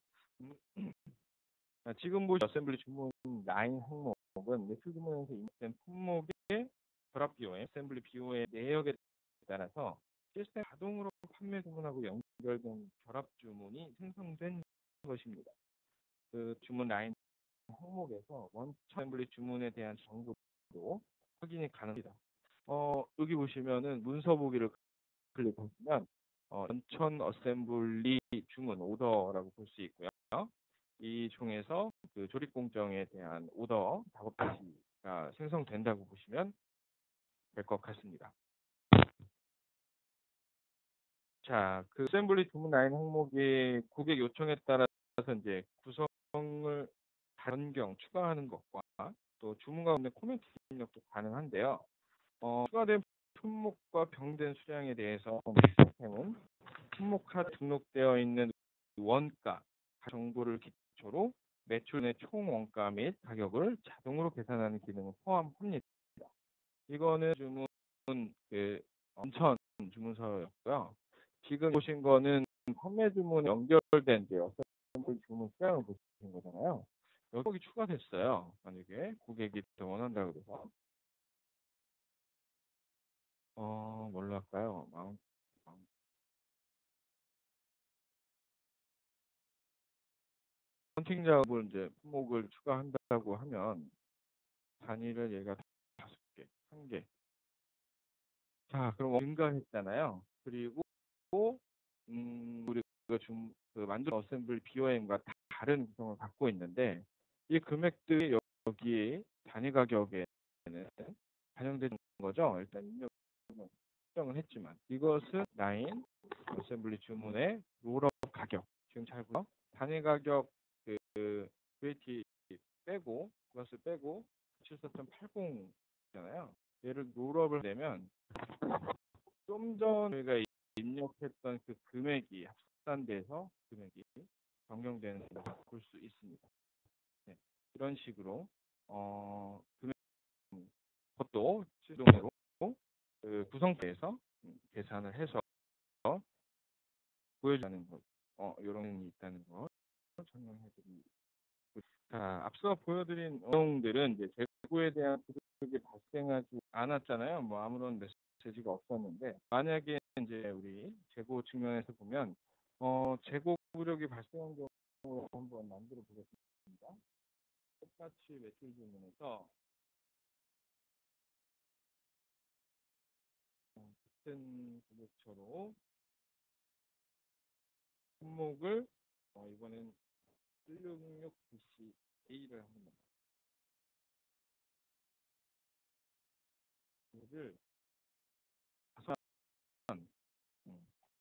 지금 보신 어셈블리 주문 라인 항목은 매출 주문에서 입력된 품목의 결합 BOM, 어셈블리 BOM 내역에 따라서 시스템 자동으로 판매 주문하고 연결된 결합 주문이 생성된 것입니다. 그 주문 라인 항목에서 원천 어셈블리 주문에 대한 정보도 확인이 가능합니다. 여기 보시면은 문서 보기를 클릭하시면 원천 어셈블리 주문 오더라고 볼 수 있고요. 이 중에서 그 조립 공정에 대한 오더 작업 표시가 생성된다고 보시면 될 것 같습니다. 자, 그 어셈블리 주문 라인 항목의 고객 요청에 따라서 이제 구성을 변경, 추가하는 것과 또 주문 가운데 코멘트 입력도 가능한데요. 추가된 품목과 병된 수량에 대해서 시스템은 품목 카드 등록되어 있는 원가 정보를 기초로 매출의 총 원가 및 가격을 자동으로 계산하는 기능을 포함합니다. 이거는 주문 원천 주문서였고요. 지금 보신 거는 판매 주문 연결된 어셈블리 주문 수량을 보시는 거잖아요. 여기 추가됐어요. 만약에 고객이 더 원한다고 해서 뭘로 할까요? 헌팅 작업을 이제 품목을 추가한다고 하면 단위를 얘가 5개, 1개. 자, 그럼 증가했잖아요. 그리고 우리가 만든 어셈블리 BOM과 다른 구성을 갖고 있는데 이 금액들이 여기 단위 가격에 반영된 거죠. 일단 입력은 설정을 했지만 이것은 라인 어셈블리 주문의 롤업 가격 지금 잘 보여? 단위 가격 그 VAT 빼고 그것을 빼고 74.80잖아요. 얘를 롤업을 내면 좀 전 저희가 입력했던 그 금액이 합산돼서 금액이 변경되는 걸 볼 수 있습니다. 네, 이런 식으로 금액 것도自動으로 그 구성표에서 계산을 해서 보여주는 것, 이런 게 있다는 걸 설명해드립니다. 자, 앞서 보여드린 내용들은 이제 재고에 대한 부족이 발생하지 않았잖아요. 뭐 아무런 메시지가 없었는데 만약에 이제 우리 재고 측면에서 보면 재고 부족이 발생한 경우 한번 만들어 보겠습니다. 똑같이 매출 주문에서 같은 고객처로 품목을 이번엔 1666BCA를 합니다. 이를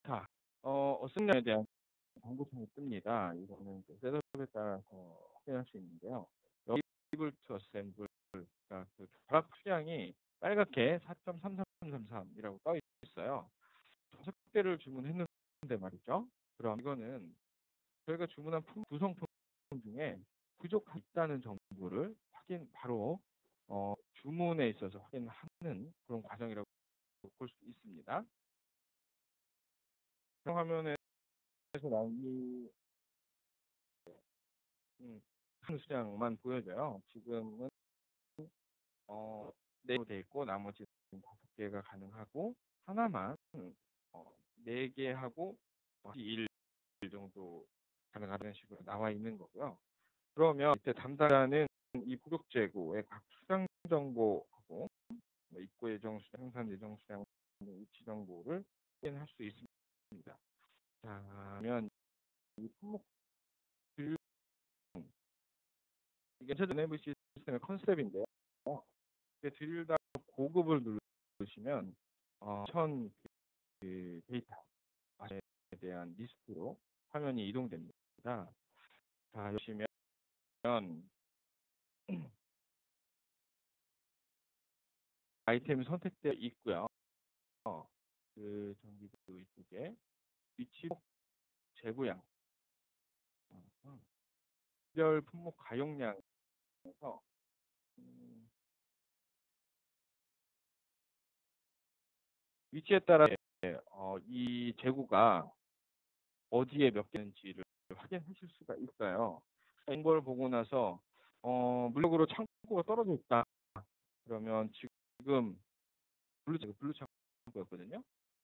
자, 어승량에 대한 광고창이 뜹니다. 이거는 셋업에 따라서 확인할 수 있는데요. 여기 able to assemble, 그러니까 그 결합 수량이 빨갛게 4.3333이라고 떠 있어요. 5개를 주문했는데 말이죠. 그럼 이거는 저희가 주문한 구성품 중에 부족한 있다는 정보를 바로 주문에 있어서 확인하는 그런 과정이라고 볼 수 있습니다. 화면에서 나온 큰 수량만 보여져요. 지금은 네개로 돼 있고 나머지 5개가 가능하고 하나만 4개 하고 1 정도 가능하다는 식으로 나와 있는 거고요. 그러면 이때 담당자는 이 부족 재고의 각 수량 정보하고 입고 예정 수량, 생산 예정 수량, 위치 정보를 확인할 수 있습니다. 자, 그러면 이 품목 이게 전체 NAV 시스템의 컨셉인데요. 드릴다 고급을 누르시면 그 데이터에 대한 리스트로 화면이 이동됩니다. 자, 보시면 아이템이 선택되어 있고요. 그 전기도 이쪽에 위치 재고량, 별 품목 가용량에서 위치에 따라 이 재고가 어디에 몇 개인지를 확인하실 수가 있어요. 이런 걸 보고 나서 물력으로 창고가 떨어져 있다. 그러면 지금 블루 창고였거든요.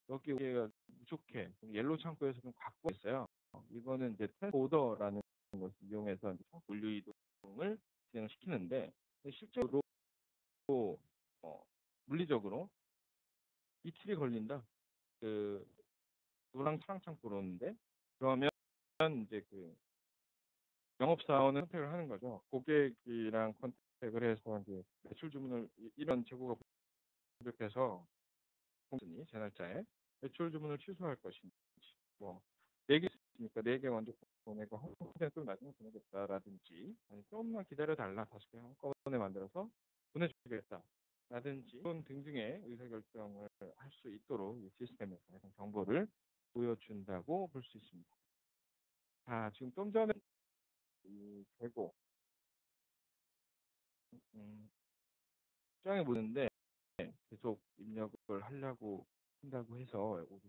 여기가 부족해. 옐로우 창고에서 좀 갖고 있어요. 이거는 이제 오더라는 것을 이용해서 물류 이동을 진행시키는데 실제로 물리적으로 이틀이 걸린다. 그 노랑 파랑 창고로 오는데 그러면 이제 그 영업사원은 선택을 하는 거죠. 고객이랑 컨택을 해서 이제 매출 주문을 이런 재고가 부족해서 제 날짜에 매출 주문을 취소할 것인지 뭐 4개 있으니까 4개 먼저 보내고 한꺼번에 좀 나중에 보내겠다라든지 아니 조금만 기다려달라 5개 한꺼번에 만들어서 보내주겠다 라든지 등등의 의사결정을 할 수 있도록 이 시스템에서 정보를 보여준다고 볼 수 있습니다. 자, 지금 좀 전에 이 재고 수량이 보는데 계속 입력을 하려고 한다고 해서 하고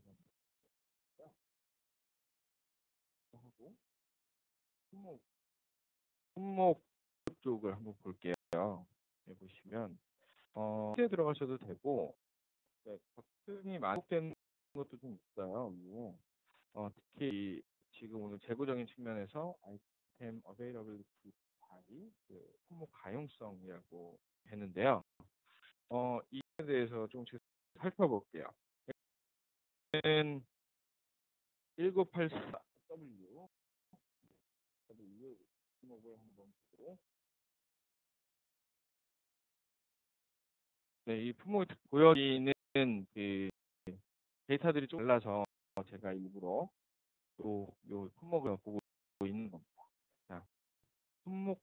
품목 쪽을 한번 볼게요. 여기 보시면 에 들어가셔도 되고 버튼이 만족되는 것도 좀 있어요. 특히 지금 오늘 재고적인 측면에서 아이템 어베이러블리티 바이 그 품목 가용성이라고 했는데요. 이에 대해서 조금씩 살펴볼게요. 1984W 품목을 한번 보고 네, 이 품목이 보여지는 그 데이터들이 좀 달라서 제가 일부러 또 요 품목을 보고 있는 겁니다. 자, 품목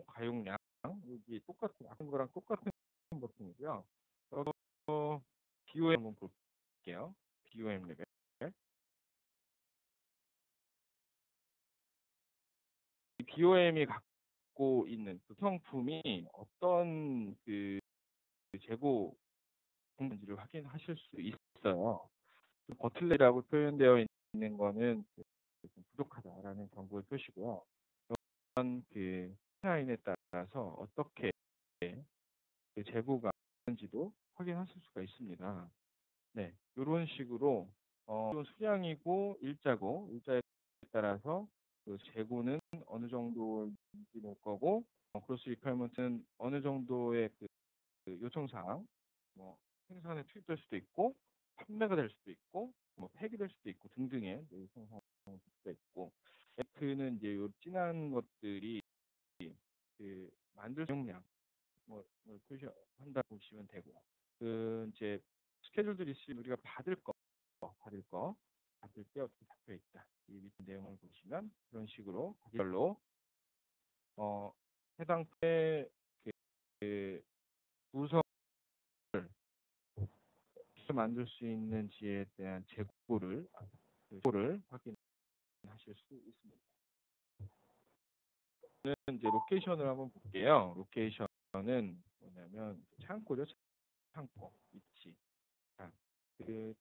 가용량 여기 똑같은 아까 거랑 똑같은 버튼이고요. BOM 한번 볼게요. BOM 레벨. 이 BOM이 갖고 있는 그 성품이 어떤 그 재고 공지를 확인하실 수 있어요. 버틀렛이라고 표현되어 있는 거는 좀 부족하다라는 정보의 표시고요. 이런 그 라인에 따라서 어떻게 그 재고가 있는지도 확인하실 수가 있습니다. 네, 이런 식으로 수량이고 일자에 따라서 그 재고는 어느 정도 될 거고, 크로스 리퀘어먼트는 어느 정도의 그 요청사항, 뭐 생산에 투입될 수도 있고, 판매가 될 수도 있고, 뭐 폐기될 수도 있고 등등의 요청사항이 될 수도 있고, F는 이제 요 진한 것들이 그 만들 용량 뭐 표시한다고 보시면 되고요. 그 이제 스케줄들이 있으면 우리가 받을 때 어떻게 잡혀 있다. 이 밑에 내용을 보시면 그런 식으로 별로 해당 때 그 구성을 만들 수 있는지에 대한 재고를 확인하실 수 있습니다. 이제 로케이션을 한번 볼게요. 로케이션은 뭐냐면 창고죠. 창고 위치. 자, 그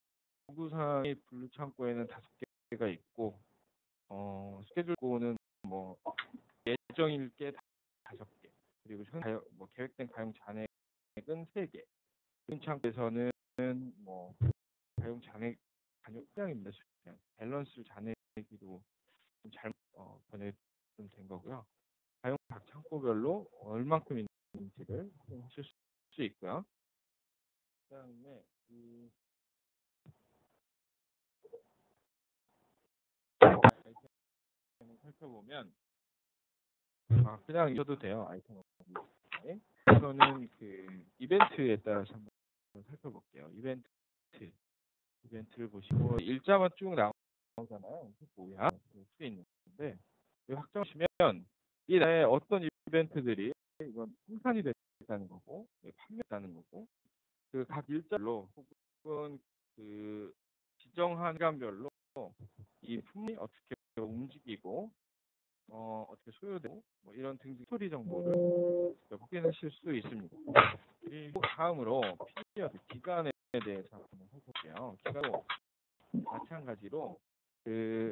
구상의 분류 창고에는 5개가 있고, 스케줄 고는 뭐 예정일 게 5개, 그리고 뭐 계획된 가용 잔액은 3개. 큰 창고에서는 뭐 가용 잔액 수량입니다. 수량. 밸런스 잔액으로 좀 잘못 번역이 된 거고요. 가용 각 창고별로 얼만큼 있는지를 확인하실 수 있고요. 그다음에 아이템을 살펴보면 그냥 잊어도 돼요. 아이템. 우선은 그 이벤트에 따라서 한번 살펴볼게요. 이벤트를 보시고 일자만 쭉 나오잖아요. 뭐야? 볼 수 있는데 확정하시면 이 나라에 어떤 이벤트들이 이건 생산이 됐다는 거고 판매했다는 거고 그 각 일자로 혹은 그 지정한 시간별로 이 품이 어떻게 움직이고 어떻게 소요되고 뭐 이런 등등 스토리 정보를 확인하실 수 있습니다. 그리고 다음으로 피리어드 기간에 대해서 한번 해볼게요. 기간도 마찬가지로 네?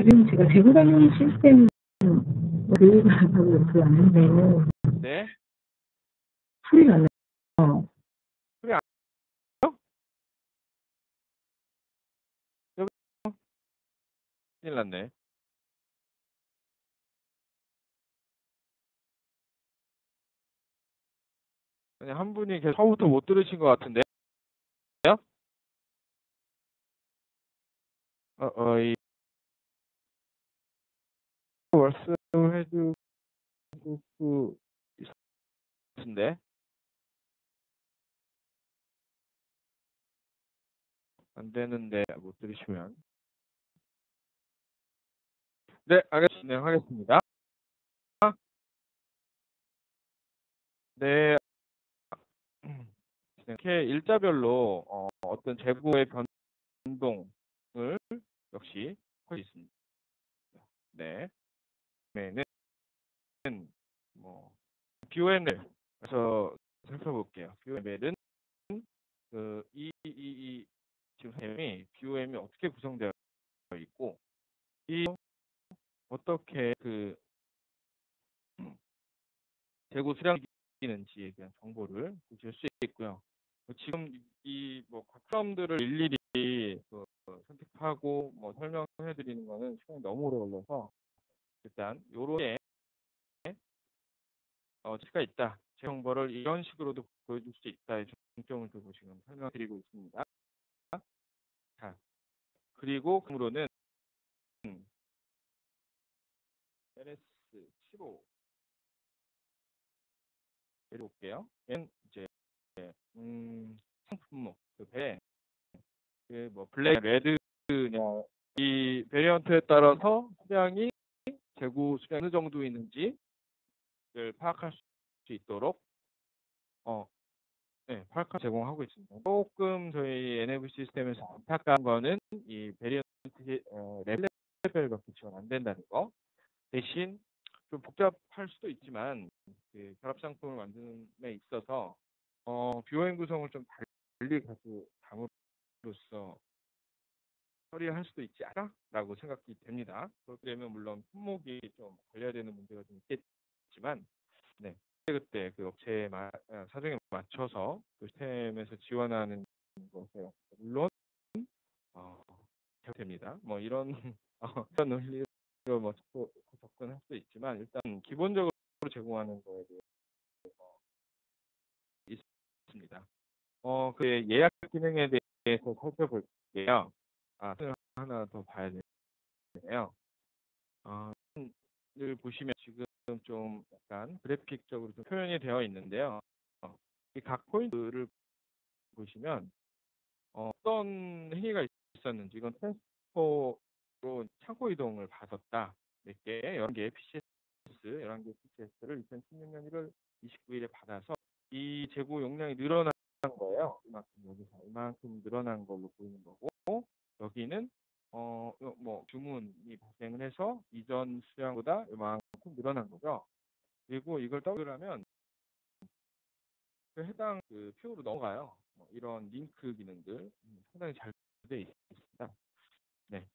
지금 제가 재고 관련 시스템 교육을 하고 있는데 네? 소리가 안 나요. 소리 안 나요? 여기 큰일 났네. 그냥 한 분이 계속 처음부터 못 들으신 것 같은데요? 이 말씀해 주실 수 있으신데 안 되는데 못 들으시면 네, 알겠습니다. 진행하겠습니다. 네, 이렇게 일자별로 어떤 재고의 변동을 역시 할 수 있습니다. 네, 그러면은 뭐 BOM에서 살펴볼게요. BOM은 이 지금 셈이 BOM이 어떻게 구성되어 있고 이 어떻게 그 재고 수량이 있는지에 대한 정보를 보실 수 있고요. 지금 이 뭐 각점들을 일일이 선택하고 뭐 설명해 드리는 거는 시간이 너무 오래 걸려서 일단 요렇게 제가 있다. 제 정보를 이런 식으로도 보여줄 수 있다의 중점을 두고 지금 설명드리고 있습니다. 자, 그리고 그으로는 LS75 내려올게요. 얘는 이제 상품목 그 배, 뭐 블랙, 레드냐 이 베리언트에 따라서 수량이 재고 수량이 어느 정도 있는지를 파악할 수 있도록 파악하 제공하고 있습니다. 조금 저희 NAV 시스템에서 안타까운 거는 이 베리언트 레벨밖에 지원 안 된다는 거. 대신 좀 복잡할 수도 있지만 그 결합 상품을 만드는 데 있어서 뷰어행 구성을 좀 달리 가지고 담으로써 처리할 수도 있지 않을까라고 생각이 됩니다. 그렇게 되면 물론 품목이 좀 걸려야 되는 문제가 좀 있겠지만, 네. 그때 그 업체의 사정에 맞춰서 시스템에서 지원하는 것에 물론 됩니다. 뭐 이런 이런 논리로 뭐 접근할 수도 있지만 일단 기본적으로 제공하는 거에 대해서 있습니다. 그 예약 기능에 대해서 살펴볼게요. 하나 더 봐야 되네요. 를 보시면 지금 좀 약간 그래픽적으로 좀 표현이 되어 있는데요. 이 각 포인트를 보시면 어떤 행위가 있었는지 이건 트랜스포로 창고 이동을 받았다. 몇 개, 11개의 PCS, 11개의 PCS를 2016년 1월 29일에 받아서 이 재고 용량이 늘어난 거예요. 이만큼 늘어난 걸로 보이는 거고 여기는 뭐 주문이 발생을 해서 이전 수량보다 이만큼 늘어난 거죠. 그리고 이걸 더블하면 그 해당 그 표로 넘어가요. 이런 링크 기능들 상당히 잘 되어 있습니다. 네.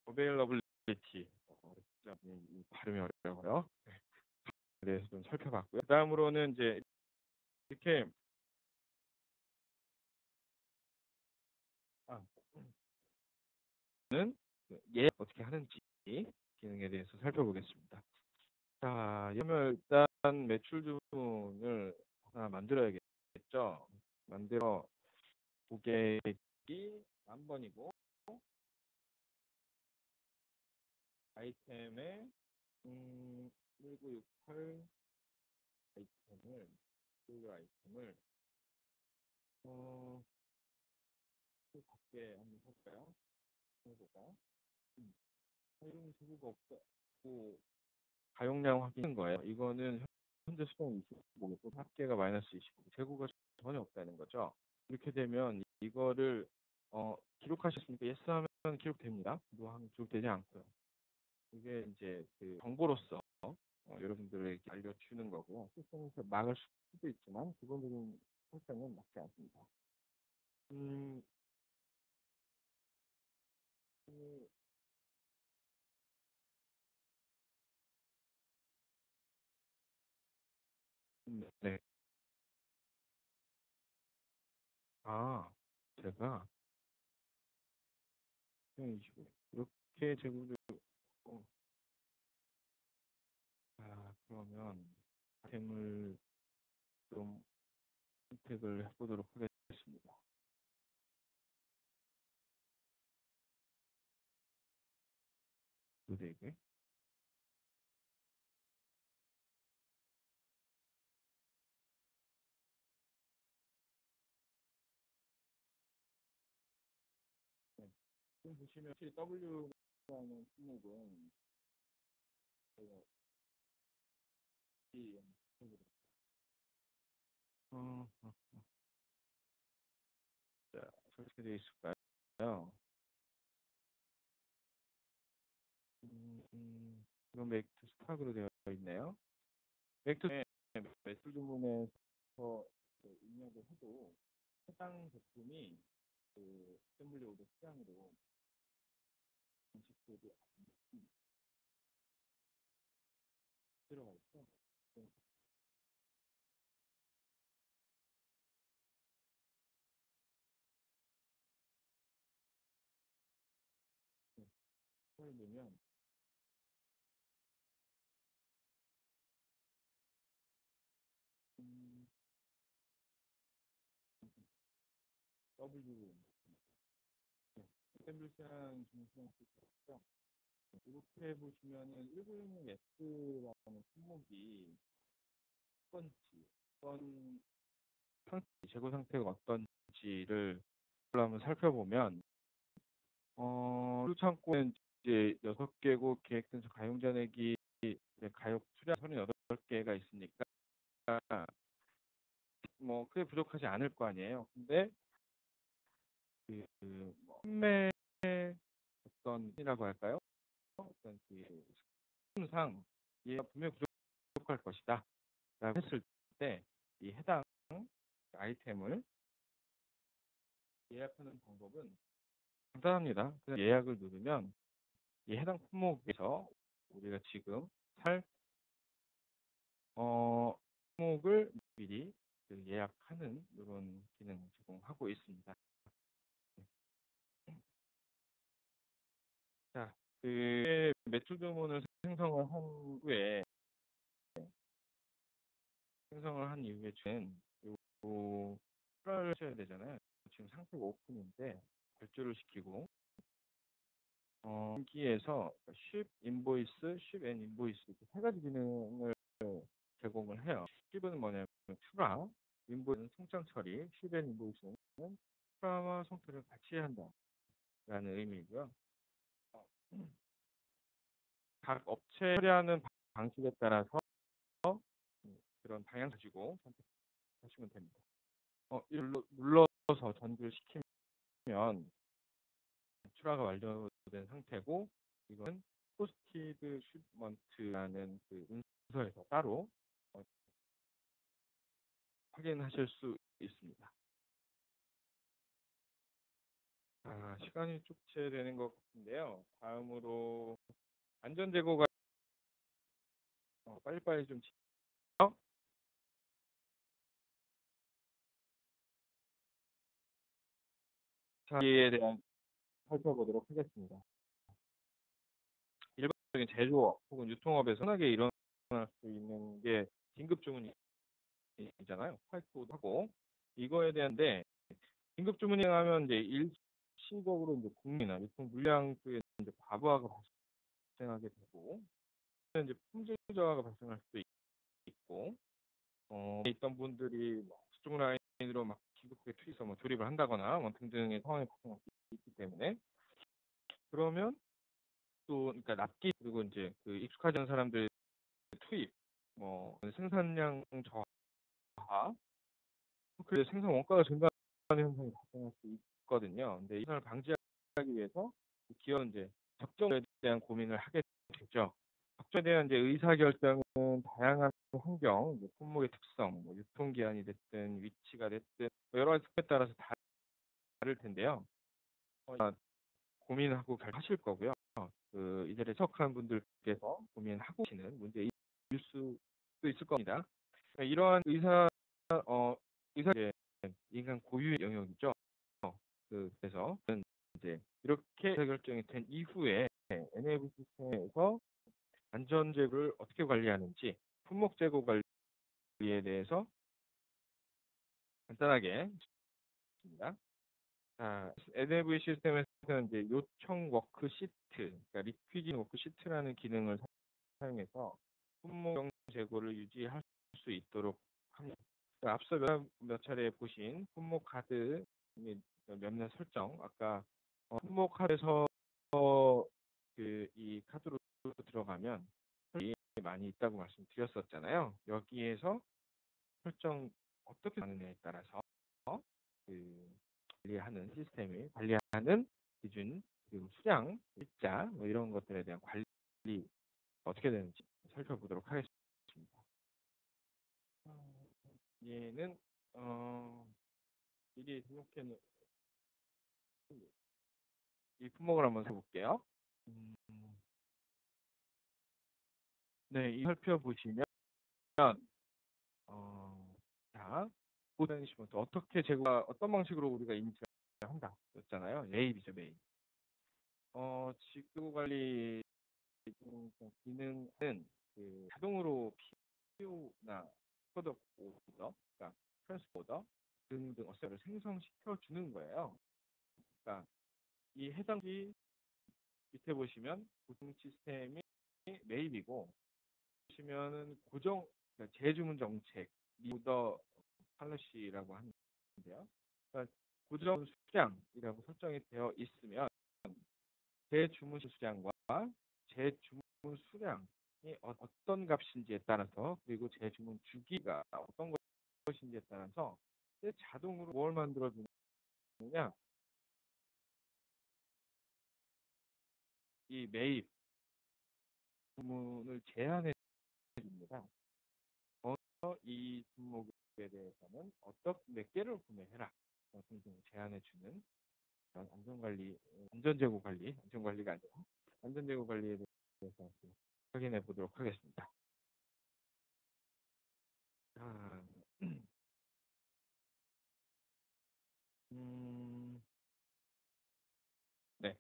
availability 이 발음이 어려워요. 네. 대해서 좀 살펴봤고요. 그다음으로는 이제 이렇게 는 어떻게 하는지 기능에 대해서 살펴보겠습니다. 자, 이러면 일단 매출 주문을 하나 만들어야겠죠. 만들어 고객이 1000번이고 아이템에 1968 아이템을 밖에 한번 볼까요? 해볼까요? 사용 재고가 없고 가용량 확인인 거예요. 이거는 현재 수량 25개고 합계가 마이너스 25, 재고가 전혀 없다는 거죠. 이렇게 되면 이거를 기록하셨습니까? 예스 하면 기록됩니다. 노 하면 기록되지 않고요. 이게 이제 그 정보로서 여러분들에게 알려주는 거고요. 시스템에서 막을 수도 있지만 기본적인 설정은 맞지 않습니다. 네. 제가 이렇게 재고를 그러면 아이템을 좀 선택을 해보도록 하겠습니다. 도대체 지금 보시면 W라는 품목은 자, 설치되어 있을까요? 이건 맥트 스탁으로 되어 있네요. 맥트에 매출 주문에서 입력을 해도 해당 제품이 그 어셈블리 오더 수량으로 인식되지 들어가 있죠. 손을 넣으면 W 스탠블시한 중심형 있죠. 이렇게 보시면은 1916S라는 품목이 어떤 재고 상태가 어떤지를 한번 살펴보면 창고는 이제 6개국 계획된 가용 잔액이 가역 수량 38개가 있으니까 뭐 크게 부족하지 않을 거 아니에요. 근데 판매 어떤 이라고 할까요? 어떤 상이 얘가 분명히 부족할 것이다. 라고 했을 때 이 해당 아이템을 예약하는 방법은 간단합니다. 그냥 예약을 누르면 이 해당 품목에서 우리가 지금 살 품목을 미리 예약하는 이런 기능을 제공하고 있습니다. 자, 매출 주문을 생성을 한 이후에 저는 출하를 하셔야 되잖아요. 지금 상태가 오픈인데 발주를 시키고 여기에서 ship 인보이스, ship and 인보이스 이렇게 세 가지 기능을 제공을 해요. ship은 뭐냐면 출하, 인보이스는 송장 처리, ship and 인보이스는 출하와 송출을 같이 한다라는 의미이고요. 각 업체 처리하는 방식에 따라서 그런 방향 가지고 선택하시면 됩니다. 이걸로 눌러서 전달시키면 출하가 완료된 상태고, 이거는 포스티드 슈먼트라는 문서에서 따로 확인하실 수 있습니다. 시간이 축제되는 것 같은데요. 다음으로 안전재고가 빨리빨리 좀 자기에 대한 살펴보도록 하겠습니다. 일반적인 제조업 혹은 유통업에서 흔하게 일어날 수 있는 게 긴급 주문이잖아요. 화이트보드 하고 이거에 대한데 긴급 주문이 하면 이제 일시적으로 이제 공이나 유통 물량 쪽에 이제 과부하가 발생하게 되고 이제 품질 저하가 발생할 수도 있고 있던 분들이 수중 라인으로 막 긴급하게 투입해서 조립을 한다거나 등등의 상황이 발생할 수 있기 때문에 그러면 또 그러니까 납기 그리고 이제 익숙하지 않은 사람들 투입 생산량 저하 그래서 생산 원가가 증가하는 현상이 발생할 수 있거든요. 근데 이걸 방지하기 위해서 기업은 이제 적정에 대한 고민을 하게 되죠. 적정에 대한 이제 의사결정은 다양한 환경, 품목의 특성, 유통기한이 됐든 위치가 됐든 여러 가지 특성에 따라서 다를 텐데요. 고민하고 결정하실 거고요. 이들에 속한 분들께서 고민하고 계시는 문제일 수도 있을 겁니다. 이러한 의사 인간 고유의 영역이죠. 그래서 이제 이렇게 결정이 된 이후에 NAV 시스템에서 안전 재고를 어떻게 관리하는지 품목 재고 관리에 대해서 간단하게 있습니다. NAV 시스템에서는 이제 요청 워크시트, 그러니까 리퀴진 워크시트라는 기능을 사용해서 품목 재고를 유지할 수 있도록 합니다. 앞서 몇 차례 보신 품목 카드 몇몇 설정, 아까 품목 카드에서 이 카드로 들어가면 많이 있다고 말씀드렸었잖아요. 여기에서 설정 어떻게 하느냐에 따라서 관리하는 시스템이 관리하는 기준 그리고 수량, 일자 이런 것들에 대한 관리 어떻게 되는지 살펴보도록 하겠습니다. 얘는 미리 등록해 놓은 이 품목을 한번 해볼게요. 네, 이 살펴보시면 자, 보시면 어떻게 재고가 어떤 방식으로 우리가 인지를 한다 였잖아요. 메일이죠, 메일. 지구 관리 기능은 자동으로 PO나 프로덕트 오더, 그러니까 트랜스포더 등등 어서를 생성시켜 주는 거예요. 그러니까 이 해당시 밑에 보시면 고정 시스템이 매입이고 보시면은 고정 그러니까 재주문 정책 리더 팔러시라고 하는데요. 그러니까 고정 수량이라고 설정이 되어 있으면 재주문 수량과 재주문 수량이 어떤 값인지에 따라서 그리고 재주문 주기가 어떤 것인지에 따라서 자동으로 뭘 만들어주느냐 이 매입 주문을 제한해 줍니다. 이 품목에 대해서는 몇 개를 구매해라 등등 제한해 주는 안전관리, 안전재고 관리, 안전관리가 아니라 안전재고 관리에 대해서 확인해 보도록 하겠습니다. 자, 네.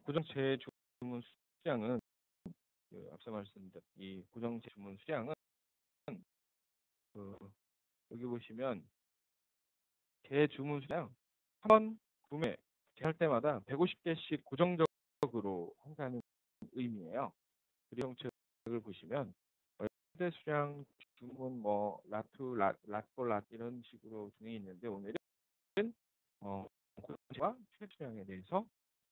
고정 재주문 수량은 앞서 말씀드린 이 고정 재주문 수량은 여기 보시면 재주문 수량 한 번 구매 할 때마다 150개씩 고정적으로 한다는 의미예요. 그리고 정책을 보시면 현대 수량 주문 라투, 랏포, 랏 이런 식으로 진행이 있는데 오늘은 고정과 최 수량에 대해서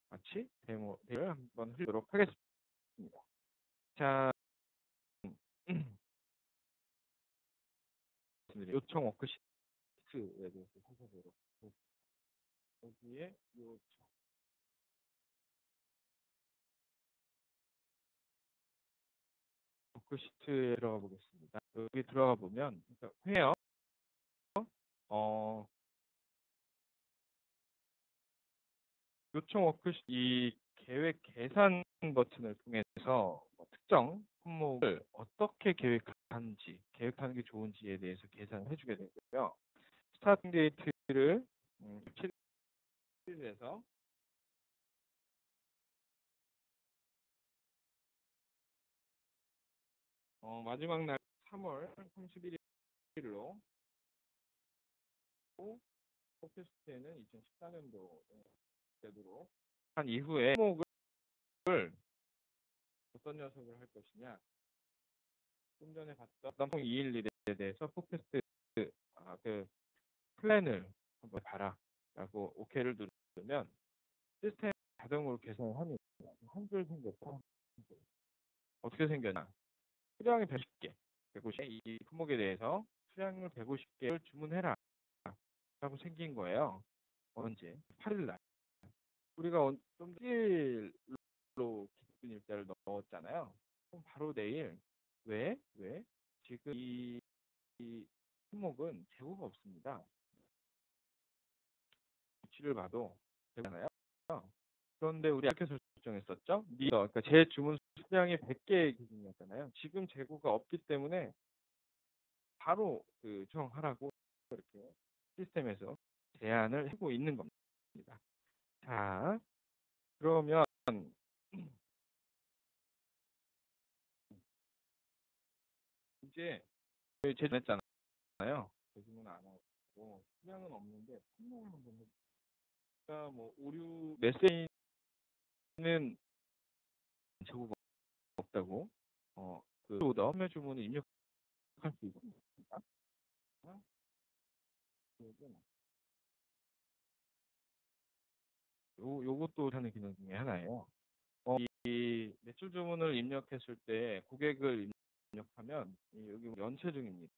같이 데모를 한번 하도록 하겠습니다. 자, 요청 워크시트에 대해서 살펴보도록 하겠습니다. 여기에 요청 워크시트에 들어가 보겠습니다. 여기 들어가 보면 회요 요청 워크시트 이 계획 계산 버튼을 통해서 특정 품목을 어떻게 계획하는지, 계획하는 게 좋은지에 대해서 계산을 해주게 되고요. 스타팅 데이트를 17일에서 마지막 날 3월 31일로 포켓스트에는 2014년도 되도록 한 이후에 품목을 어떤 녀석을 할 것이냐 좀 전에 봤던 덤풍 212에 대해서 포켓스트 그 플랜을 한번 봐라 라고 OK를 누르면 시스템 자동으로 계산을 합니다. 한 줄 생겼다. 어떻게 생겼나? 수량이 150개, 150개 이 품목에 대해서 수량을 150개를 주문해라 라고 생긴 거예요. 언제? 8일 날. 우리가 좀 일로 기준 일자를 넣었잖아요. 그럼 바로 내일 왜? 지금 이 품목은 재고가 없습니다. 위치를 봐도 되잖아요. 그런데 우리 이렇게 설정했었죠? 그러니까 제 주문 수량이 100개 기준이었잖아요. 지금 재고가 없기 때문에 바로 조정하라고 이렇게 시스템에서 제한을 하고 있는 겁니다. 자, 그러면 이제 제주문했잖아요. 제주문 안 하고 수량은 없는데 품목을 한번 해볼게요. 그러니까 오류 메시지는 재고가 없다고 오더 판매 주문을 입력할 수 있습니다. 요것도 하는 기능 중에 하나예요. 이 매출 주문을 입력했을 때 고객을 입력하면 여기 연체 중입니다.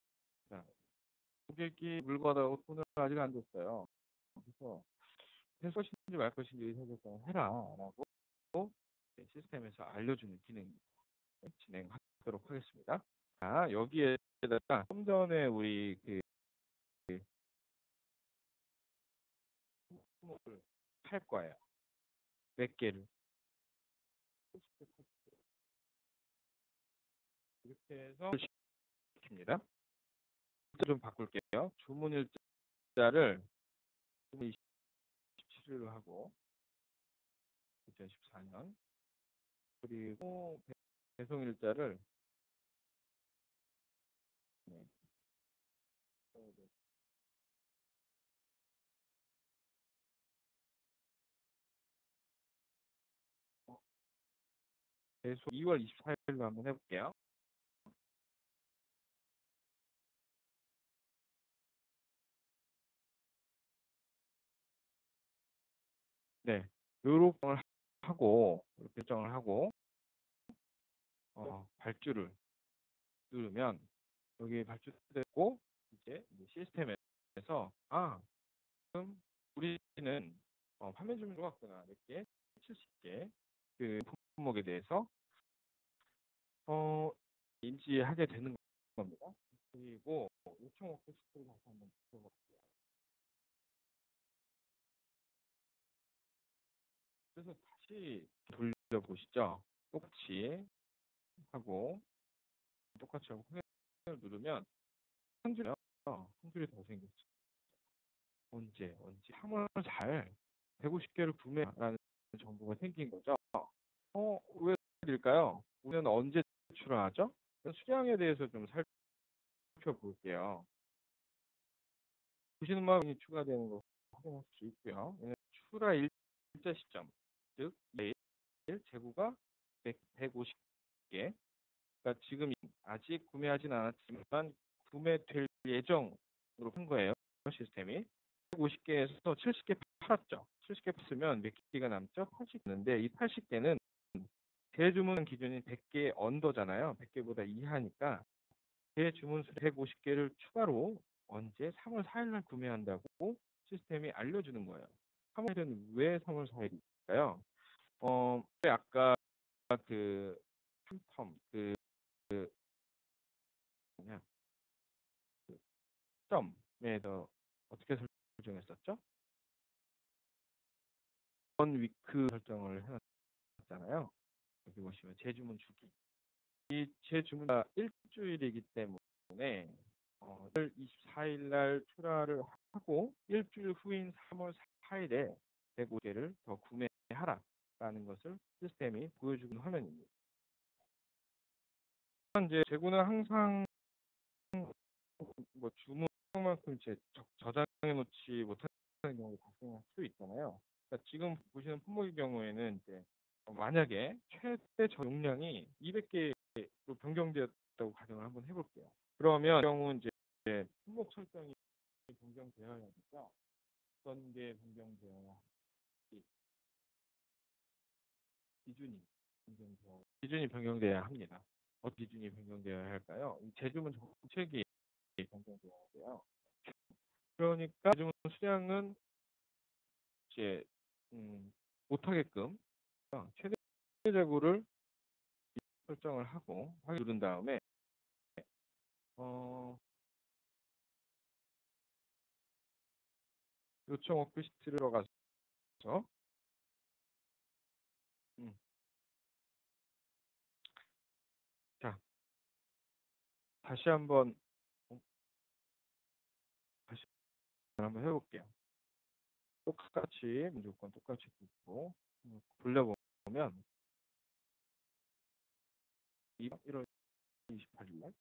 고객이 물건하고 돈을 아직 안 줬어요. 그래서 할 것인지 말 것인지 의사결정을 해라 라고 시스템에서 알려주는 기능 진행하도록 하겠습니다. 자, 여기에다가 좀 전에 우리 품목을 팔 거예요. 몇 개를. 이렇게 해서 시킵니다. 좀 바꿀게요. 주문 일자를 27일로 하고 2014년 그리고 배송 일자를 계속 2월 24일로 한번 해볼게요. 네, 요렇게 결정을 하고 발주를 누르면 여기 발주됐고 이제 시스템에서 그럼 우리는 판매 주문 들어왔구나 이렇게 70개 그 품목에 대해서 인지하게 되는 겁니다. 그리고 요청 워크시트를 다시 한번 들어볼게요. 그래서 다시 돌려보시죠. 똑같이 하고 확인을 누르면 한 줄이 더 생겼죠. 언제 3월 4일 150개를 구매라는 정보가 생긴 거죠. 왜 일까요? 우리는 언제 출하하죠? 수량에 대해서 좀 살펴볼게요. 보시는 마음이 추가되는 거 확인할 수 있고요. 출하 일자 시점, 즉 내일 재고가 150개. 그러니까 지금 아직 구매하진 않았지만 구매될 예정으로 한 거예요. 시스템이 150개에서 70개 팔았죠. 70개 팔으면 몇 개가 남죠? 80개인데 이 80개는 대주문 기준이 100개 언더잖아요. 100개보다 이하니까 대주문 수 150개를 추가로 언제 3월 4일 날 구매한다고 시스템이 알려주는 거예요. 3월은 왜 3월 4일일까요? 아까 그 텀 그냥 그 점에서 어떻게 설정했었죠? 원 위크 설정을 해놨잖아요. 여기 보시면 재주문 주기. 이 재주문가 일주일이기 때문에 1월 24일 날 출하를 하고 일주일 후인 3월 4일에 150개를 더 구매하라라는 것을 시스템이 보여주는 화면입니다. 이제 재고는 항상 주문만큼 저장해 놓지 못하는 경우가 발생할 수 있잖아요. 그러니까 지금 보시는 품목의 경우에는 이제 만약에 최대 저용량이 200개로 변경되었다고 가정을 한번 해볼게요. 그러면 이 경우 이제 품목 설정이 변경되어야 되죠. 어떤 게 변경되어야 할지 기준이 변경되어야 합니다. 어떤 기준이 변경되어야 할까요? 재주문 정책이 변경되어야 돼요. 그러니까 재주문 수량은 이제 못하게끔 최대 재고를 설정을 하고 확인 누른 다음에 요청 워크시트를 들어가서 자 다시 한번 해볼게요. 똑같이 무조건 똑같이 긋고 돌려보면 1월 28일 날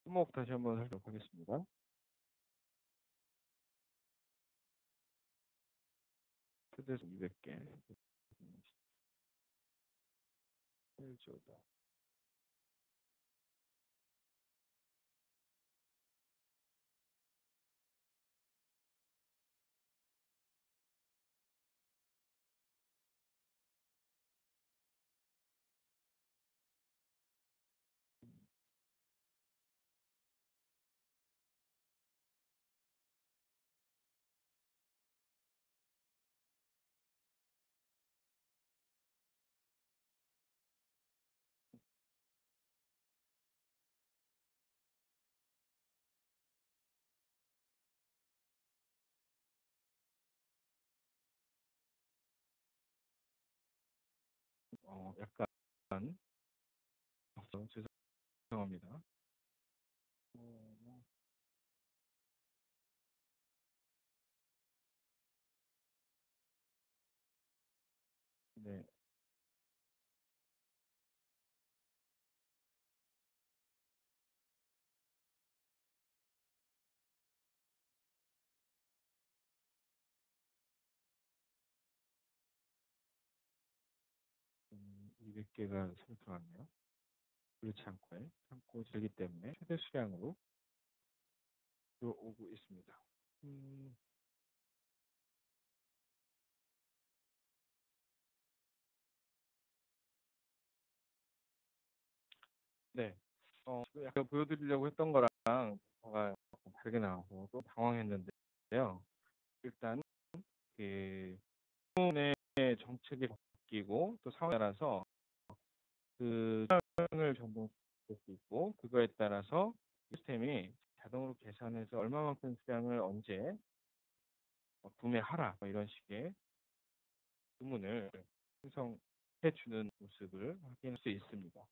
품목 다시 한번 살펴보겠습니다. 최대에서 200개. 헬조다. 약간 죄송합니다. 200개가 새로 들어왔네요. 그렇지 않고요. 참고 되기 때문에 최대 수량으로 들어오고 있습니다. 네. 지금 약간 보여드리려고 했던 거랑 뭔가 약간 다르게 나와서 또 당황했는데요. 일단 그 의 정책이 바뀌고 또 상황에 따라서 그 수량을 변동시킬 수 있고 그거에 따라서 시스템이 자동으로 계산해서 얼마만큼 수량을 언제 구매하라 뭐 이런 식의 주문을 생성해 주는 모습을 확인할 수 있습니다.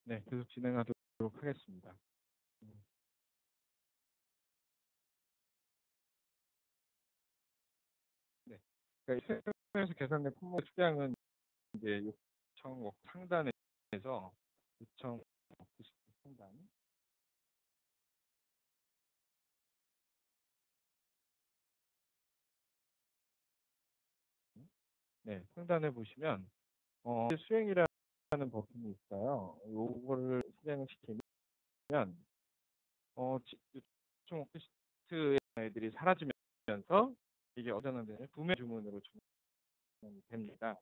네, 계속 진행하도록 하겠습니다. 네. 그러니까 이 시스템에서 계산된 품목 수량은 이제 6천억 상단에서 6천억 상단. 네, 상단에 보시면 수행이라는 버튼이 있어요. 요거를 실행을 시키면 총 오피스트의 애들이 사라지면서 이게 어전화되는 구매 주문으로 주문이 됩니다.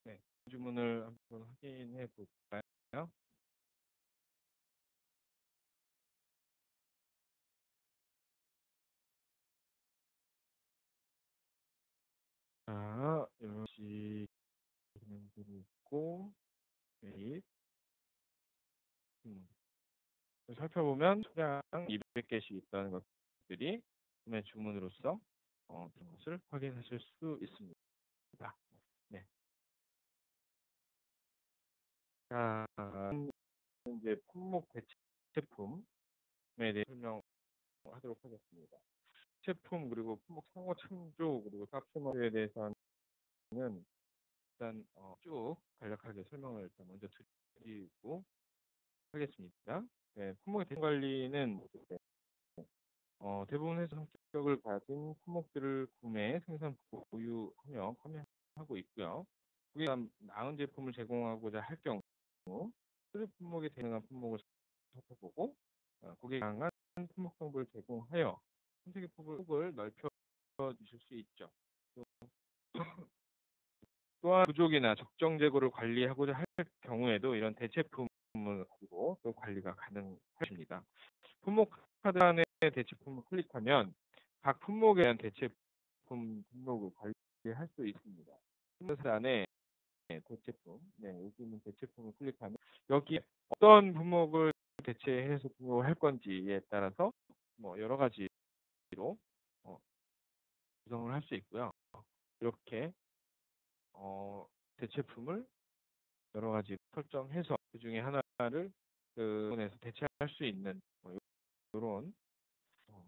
네, 주문을 한번 확인해 볼까요? 자, 여기 기능들이 있고, 매입, 살펴보면 수량 200개씩 있다는 것들이 구매 주문으로서 그런 것을 확인하실 수 있습니다. 네. 자, 이제 품목 대체 제품에 대해 설명하도록 하겠습니다. 제품 그리고 품목 상호 창조 그리고 탑승에 대해서는 일단 쭉 간략하게 설명을 일단 먼저 드리고 하겠습니다. 네, 품목의 대체 관리는 대부분 회사 성격을 가진 품목들을 구매, 생산, 보유하며 판매하고 있고요. 그게 나은 제품을 제공하고자 할 경우 수입 품목에 대응한 품목을 살펴보고 고객에 강한 품목 정보를 제공하여 선택의 폭을 넓혀 주실 수 있죠. 또한 부족이나 적정 재고를 관리하고자 할 경우에도 이런 대체품을 가지고 또 관리가 가능하십니다. 품목 카드 안에 대체품을 클릭하면 각 품목에 대한 대체품 등록을 관리할 수 있습니다. 카드 안에 대체품, 여기 있는 대체품을 클릭하면 여기에 어떤 품목을 대체해서 할 건지에 따라서 뭐 여러 가지로 구성을 할 수 있고요. 이렇게 대체품을 여러 가지 설정해서 그 중에 하나를 부분에서 대체할 수 있는 이런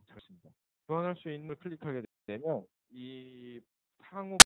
잘습니다 교환할 수 있는 걸 클릭하게 되면 이 상호